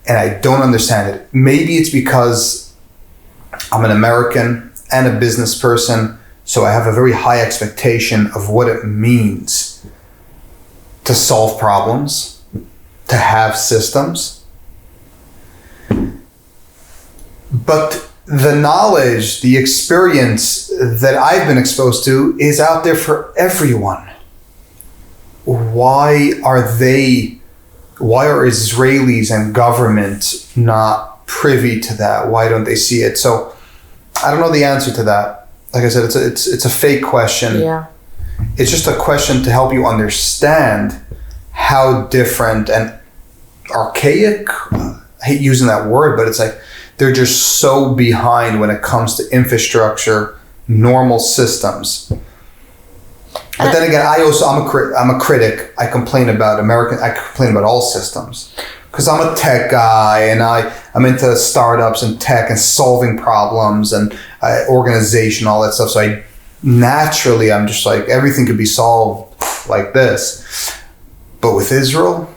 And I don't understand it. Maybe it's because I'm an American and a business person, so I have a very high expectation of what it means to solve problems, to have systems. But the knowledge, the experience that I've been exposed to is out there for everyone. Why are Israelis and government not privy to that? Why don't they see it? So I don't know the answer to that. Like I said, it's a fake question. Yeah. It's just a question to help you understand how different and archaic, I hate using that word, but it's like they're just so behind when it comes to infrastructure, normal systems. But then again, I'm a critic. I complain about all systems because I'm a tech guy and I'm into startups and tech and solving problems and organization, all that stuff. So I'm just like, everything could be solved like this. But with Israel,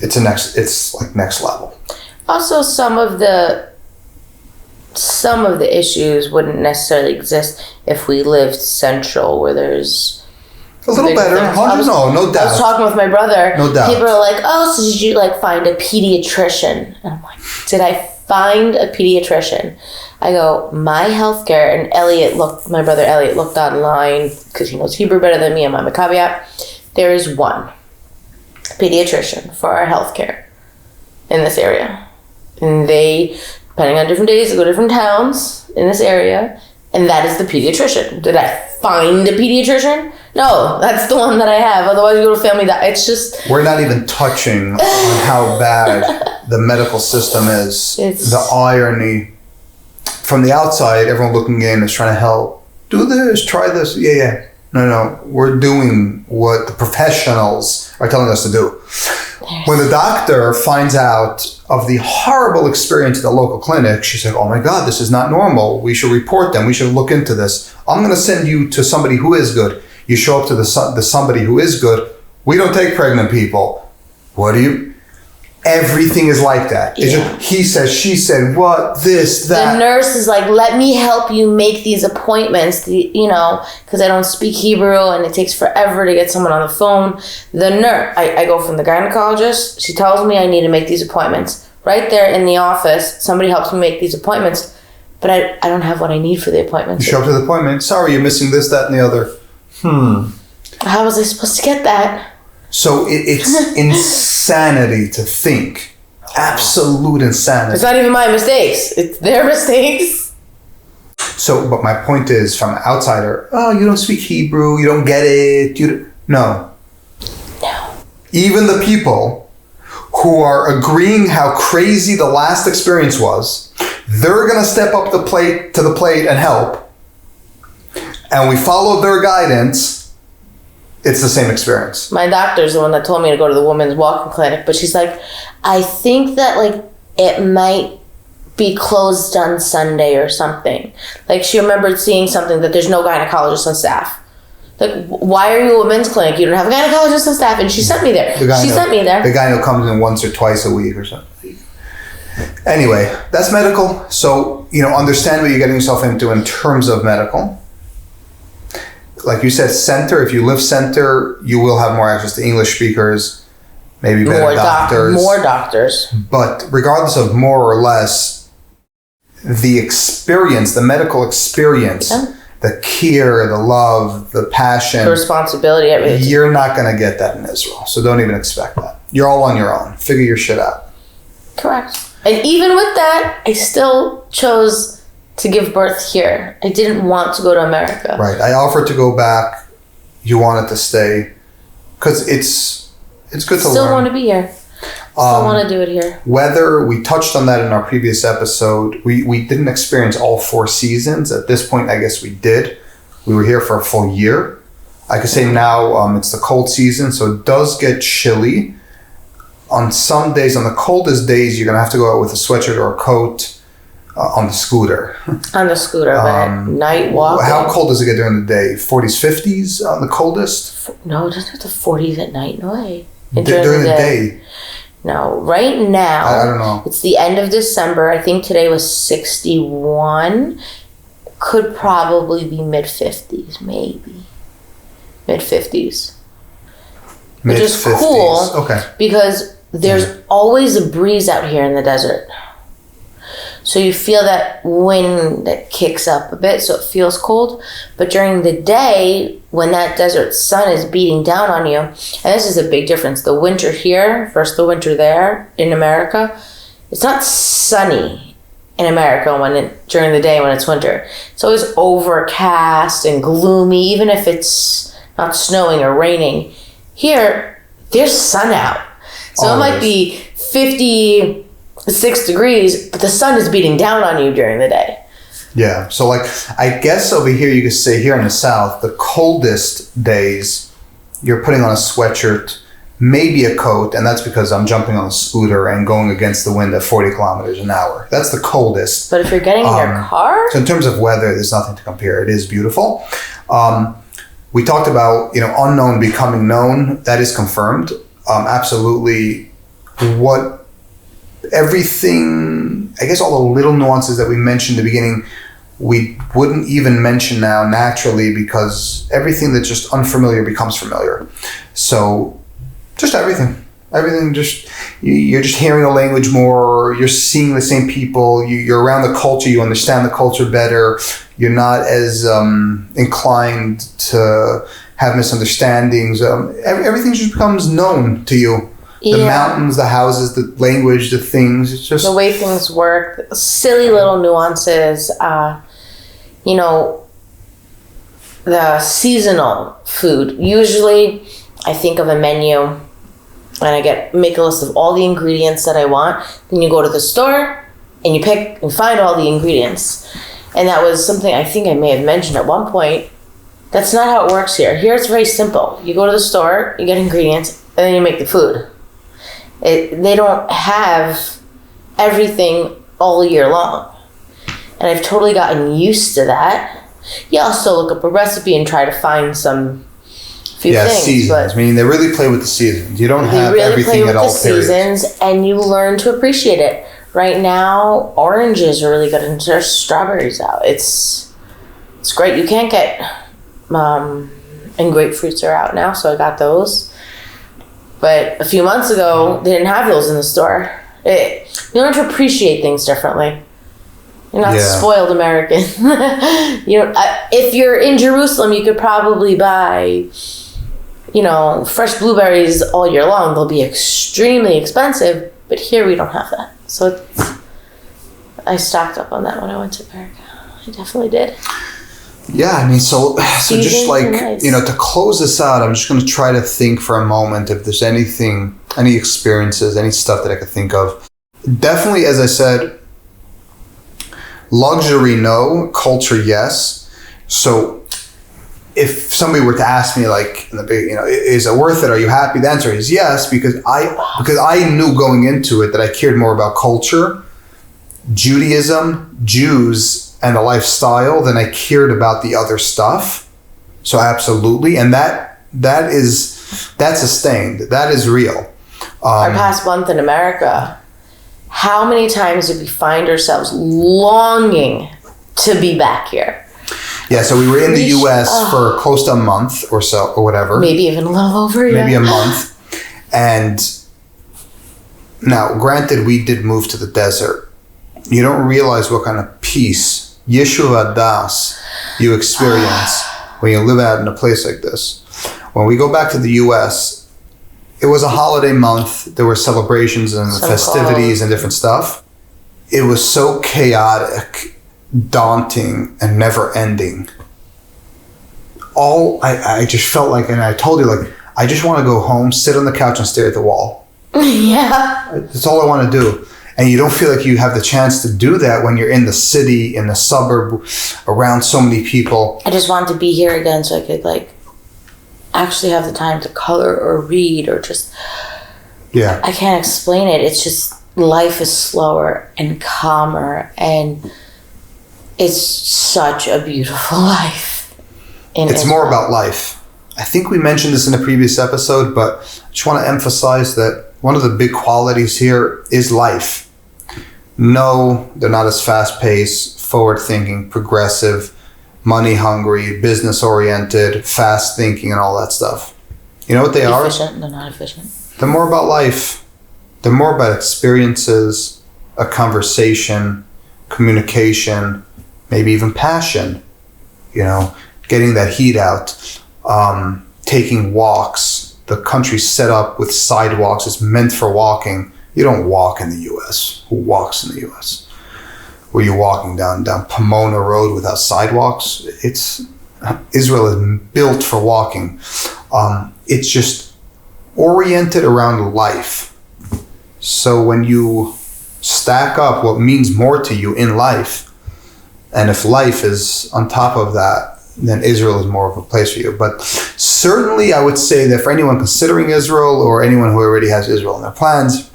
it's like next level. Also, some of the issues wouldn't necessarily exist if we lived central, where there's a little better. No doubt. I was talking with my brother. No doubt. People are like, "Oh, so did you like find a pediatrician?" And I'm like, "Did I find a pediatrician?" I go, my healthcare, and my brother Elliot looked online because he knows Hebrew better than me. I'm a caveat. There is one pediatrician for our healthcare in this area. And they, depending on different days, they go to different towns in this area, and that is the pediatrician. Did I find a pediatrician? No, that's the one that I have. Otherwise, you go to family. It's just... We're not even touching on how bad the medical system is. The irony. From the outside, everyone looking in is trying to help. Do this, try this. Yeah. No. We're doing what the professionals are telling us to do. When the doctor finds out of the horrible experience at the local clinic, she's like, oh my God, this is not normal. We should report them. We should look into this. I'm going to send you to somebody who is good. You show up to the somebody who is good. We don't take pregnant people. What do you... Everything is like that. It's just, he said, she said, what, this, that. The nurse is like, let me help you make these appointments, because I don't speak Hebrew and it takes forever to get someone on the phone. The nurse, I go from the gynecologist, she tells me I need to make these appointments. Right there in the office, somebody helps me make these appointments, but I don't have what I need for the appointments. You show up to the appointment, sorry, you're missing this, that, and the other. How was I supposed to get that? So it's insanity to think. Absolute insanity. It's not even my mistakes. It's their mistakes. So, but my point is, from an outsider, oh, you don't speak Hebrew, you don't get it. No. Even the people who are agreeing how crazy the last experience was, they're going to step up to the plate and help. And we follow their guidance. It's the same experience. My doctor's the one that told me to go to the women's walk-in clinic, but she's like, I think that it might be closed on Sunday or something. She remembered seeing something that there's no gynecologist on staff. Why are you a women's clinic? You don't have a gynecologist on staff, and she sent me there. The guy who comes in once or twice a week or something. Anyway, that's medical. So, understand what you're getting yourself into in terms of medical. Like you said, center, if you live center, you will have more access to English speakers, maybe better doctors. More doctors. But regardless of more or less, the experience, the medical experience, the care, the love, the passion. The responsibility, everything. You're not going to get that in Israel. So don't even expect that. You're all on your own. Figure your shit out. Correct. And even with that, I still chose to give birth here. I didn't want to go to America. Right. I offered to go back. You wanted to stay. Because it's good to learn. Still want to be here. Still want to do it here. Weather, we touched on that in our previous episode. We didn't experience all 4 seasons. At this point, I guess we did. We were here for a full year. I could say now it's the cold season, so it does get chilly. On some days, on the coldest days, you're going to have to go out with a sweatshirt or a coat. On the scooter. On the scooter, but at night walking. How cold does it get during the day? 40s, 50s on the coldest? No, it doesn't get to 40s at night. No way. During the day? No, right now. I don't know. It's the end of December. I think today was 61. Could probably be mid-50s, maybe. Mid-50s. Which is cool. Okay. Because there's always a breeze out here in the desert. So you feel that wind that kicks up a bit, so it feels cold. But during the day, when that desert sun is beating down on you, and this is a big difference, the winter here versus the winter there in America, it's not sunny in America during the day when it's winter. It's always overcast and gloomy, even if it's not snowing or raining. Here, there's sun out. So It might be 56 degrees, but the sun is beating down on you during the day. Yeah. So I guess over here you could say here in the South, the coldest days, you're putting on a sweatshirt, maybe a coat, and that's because I'm jumping on a scooter and going against the wind at 40 kilometers an hour. That's the coldest. But if you're getting in your car? So in terms of weather, there's nothing to compare. It is beautiful. We talked about, unknown becoming known. That is confirmed. Absolutely. Everything, I guess all the little nuances that we mentioned in the beginning, we wouldn't even mention now naturally because everything that's just unfamiliar becomes familiar. So just everything, you're just hearing the language more, you're seeing the same people, you're around the culture, you understand the culture better, you're not as inclined to have misunderstandings. Everything just becomes known to you. The mountains, the houses, the language, the things. It's just the way things work. Silly little nuances. The seasonal food. Usually, I think of a menu, and I make a list of all the ingredients that I want. Then you go to the store, and you pick and find all the ingredients. And that was something I think I may have mentioned at one point. That's not how it works here. Here it's very simple. You go to the store, you get ingredients, and then you make the food. They don't have everything all year long. And I've totally gotten used to that. Yeah, I'll still look up a recipe and try to find some few things. Seasons. I mean, they really play with the seasons. You don't have everything at all periods. Seasons, and you learn to appreciate it. Right now, oranges are really good, and there's strawberries out. It's great. You can't get, and grapefruits are out now, so I got those. But a few months ago, they didn't have those in the store. You learn to appreciate things differently. You're not spoiled American. If you're in Jerusalem, you could probably buy, fresh blueberries all year long. They'll be extremely expensive, but here we don't have that. So I stocked up on that when I went to America. I definitely did. Yeah, I mean, so just like, to close this out, I'm just going to try to think for a moment if there's anything, any experiences, any stuff that I could think of. Definitely, as I said, luxury, no. Culture, yes. So if somebody were to ask me, like, is it worth it? Are you happy? The answer is yes, because I knew going into it that I cared more about culture, Judaism, Jews, and the lifestyle than I cared about the other stuff. So absolutely. And that's sustained. That is real. Our past month in America, how many times did we find ourselves longing to be back here? Yeah, so we were in the U.S. for close to a month or so, or whatever. Maybe even a little over, Maybe a month. And now, granted, we did move to the desert. You don't realize what kind of peace, Yeshua Das, you experience when you live out in a place like this. When we go back to the U.S., it was a holiday month. There were celebrations and festivities and different stuff. It was so chaotic, daunting, and never ending. I just felt like, and I told you, like, I just want to go home, sit on the couch and stare at the wall. Yeah. That's all I want to do. And you don't feel like you have the chance to do that when you're in the city, in the suburb, around so many people. I just want to be here again so I could, like, actually have the time to color or read or just... Yeah. I can't explain it. It's just life is slower and calmer, and it's such a beautiful life. It's more about life. I think we mentioned this in a previous episode, but I just want to emphasize that one of the big qualities here is life. No, they're not as fast-paced, forward-thinking, progressive, money-hungry, business-oriented, fast-thinking, and all that stuff. You know what they are? Efficient. They're not efficient. They're more about life. They're more about experiences, a conversation, communication, maybe even passion. Getting that heat out, taking walks. The country's set up with sidewalks. It's meant for walking. You don't walk in the U.S. Who walks in the U.S.? Were you walking down Pomona Road without sidewalks? Israel is built for walking. It's just oriented around life. So when you stack up what means more to you in life, and if life is on top of that, then Israel is more of a place for you. But certainly I would say that for anyone considering Israel or anyone who already has Israel in their plans,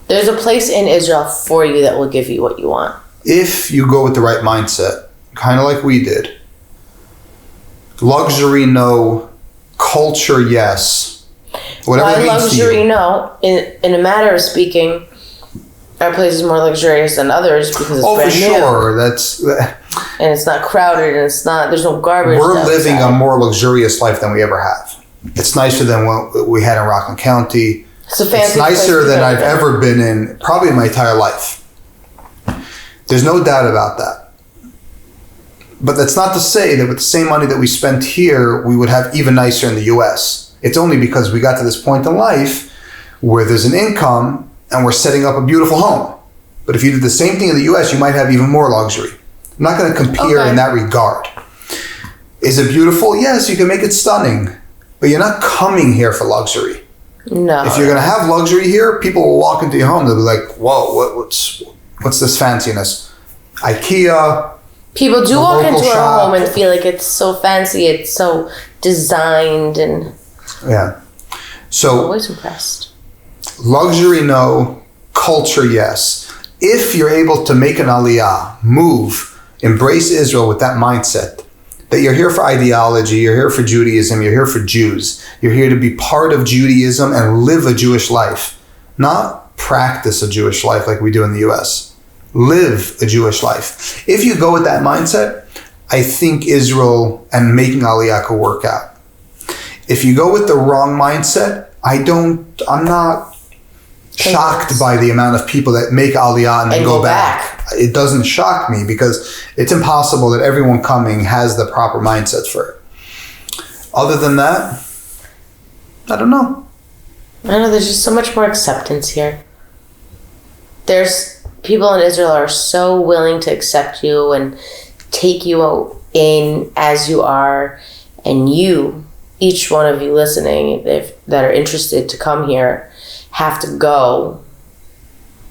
there's a place in Israel for you that will give you what you want. If you go with the right mindset, kind of like we did. Luxury, no. Culture, yes. Whatever it means luxury, to you. no. In a matter of speaking, our place is more luxurious than others because it's brand new. Oh, for sure. And it's not crowded, and there's no garbage. We're living a more luxurious life than we ever have. It's nicer than what we had in Rockland County. It's nicer than I've ever been in, probably in my entire life. There's no doubt about that. But that's not to say that with the same money that we spent here, we would have even nicer in the U.S. It's only because we got to this point in life where there's an income and we're setting up a beautiful home. But if you did the same thing in the U.S., you might have even more luxury. I'm not going to compare in that regard. Is it beautiful? Yes, you can make it stunning. But you're not coming here for luxury. No. If you're going to have luxury here, people will walk into your home. They'll be like, whoa, what's this fanciness? IKEA, People do walk into our home and feel like it's so fancy, it's so designed, and yeah. So I'm always impressed. Luxury, no. Culture, yes. If you're able to make an Aliyah, move, embrace Israel with that mindset, that you're here for ideology, you're here for Judaism, you're here for Jews, you're here to be part of Judaism and live a Jewish life, not practice a Jewish life like we do in the US. Live a Jewish life. If you go with that mindset, I think Israel and making Aliyah could work out. If you go with the wrong mindset, I'm not shocked by the amount of people that make Aliyah and then go back. It doesn't shock me because it's impossible that everyone coming has the proper mindset for it. Other than that, I don't know. I know there's just so much more acceptance here. There's people in Israel are so willing to accept you and take you in as you are, and you, each one of you listening, that are interested to come here, have to go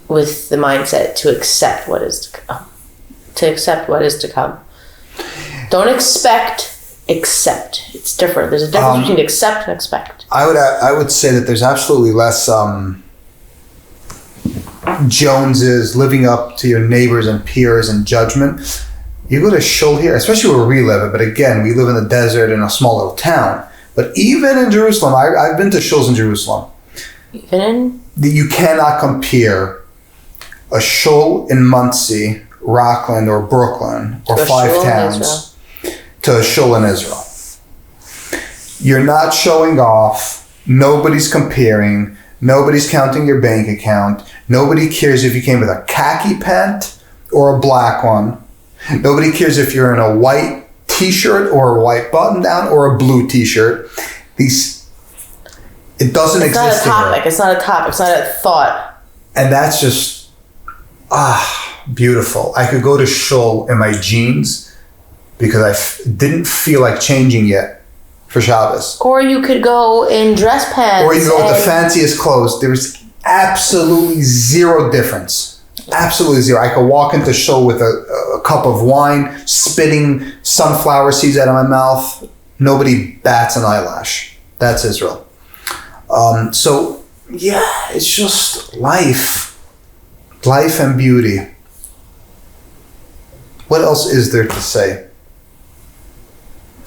with the mindset to accept what is to come. Don't expect, accept. It's different. There's a difference between accept and expect. I would say that there's absolutely less Joneses, living up to your neighbors and peers and judgment. You go to shul here, especially where we live, but again, we live in the desert in a small little town. But even in Jerusalem, I've been to shuls in Jerusalem. You cannot compare a shul in Muncie, Rockland, or Brooklyn, or Five Towns to a shul in Israel. You're not showing off. Nobody's comparing. Nobody's counting your bank account. Nobody cares if you came with a khaki pant or a black one. Nobody cares if you're in a white t-shirt or a white button-down or a blue t-shirt. It doesn't exist. It's not a topic. It's not a topic. It's not a thought. And that's just, beautiful. I could go to shul in my jeans because I didn't feel like changing yet for Shabbos. Or you could go in dress pants. Or you go with the fanciest clothes. There's absolutely zero difference. Absolutely zero. I could walk into shul with a cup of wine, spitting sunflower seeds out of my mouth. Nobody bats an eyelash. That's Israel. So, yeah, it's just life. Life and beauty. What else is there to say?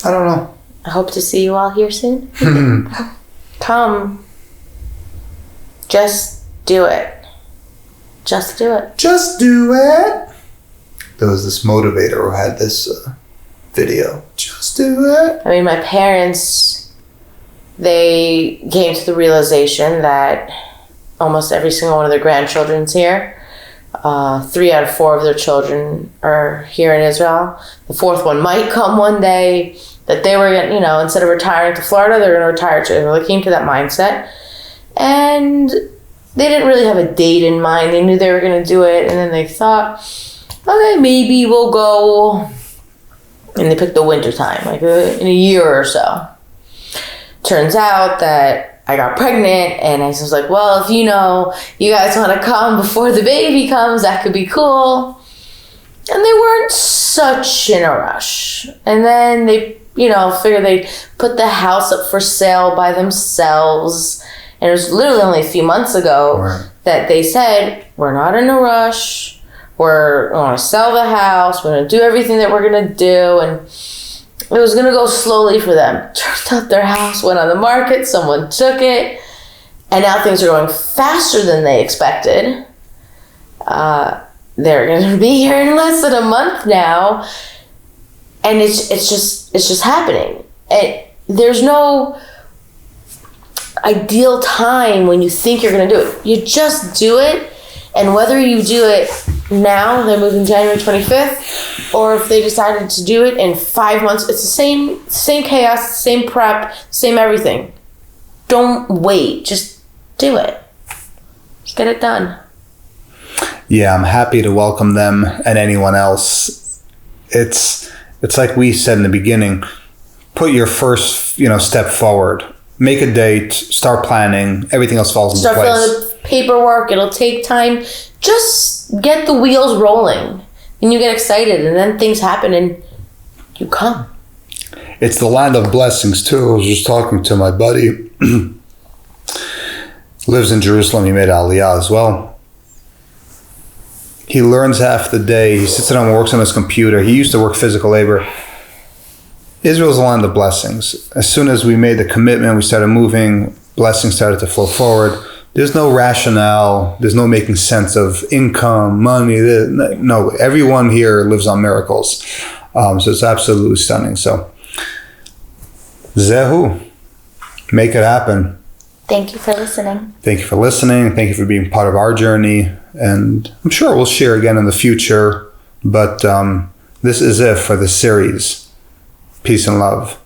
I don't know. I hope to see you all here soon. Come. Just do it. Just do it. Just do it. There was this motivator who had this video. Just do it. I mean, my parents, they came to the realization that almost every single one of their grandchildren's here. 3 out of 4 of their children are here in Israel. The 4th one might come one day. That they were, instead of retiring to Florida, they're going to retire to Israel. They came to that mindset. And they didn't really have a date in mind. They knew they were going to do it. And then they thought, okay, maybe we'll go. And they picked the winter time, like in a year or so. Turns out that I got pregnant, and I was like, well, if you guys want to come before the baby comes, that could be cool. And they weren't such in a rush. And then they, figured they'd put the house up for sale by themselves. And it was literally only a few months ago that they said, we're not in a rush. We're going to sell the house. We're going to do everything that we're going to do. And it was going to go slowly for them. Turned out their house went on the market. Someone took it. And now things are going faster than they expected. They're going to be here in less than a month now. And it's just happening. There's no ideal time when you think you're going to do it. You just do it. And whether you do it now, they're moving January 25th, or if they decided to do it in 5 months, it's the same chaos, same prep, same everything. Don't wait. Just do it. Just get it done. Yeah, I'm happy to welcome them and anyone else. It's like we said in the beginning, put your first, step forward. Make a date, start planning, everything else falls into place. Start filling the paperwork, it'll take time. Just get the wheels rolling. And you get excited, and then things happen, and you come. It's the land of blessings, too. I was just talking to my buddy. Lives in Jerusalem. He made Aliyah as well. He learns half the day. He sits down and works on his computer. He used to work physical labor. Israel's a land of blessings. As soon as we made the commitment, we started moving, blessings started to flow forward. There's no rationale. There's no making sense of income, money. No, everyone here lives on miracles. So it's absolutely stunning. So, Zehu, make it happen. Thank you for listening. Thank you for listening. Thank you for being part of our journey. And I'm sure we'll share again in the future. But this is it for the series. Peace and love.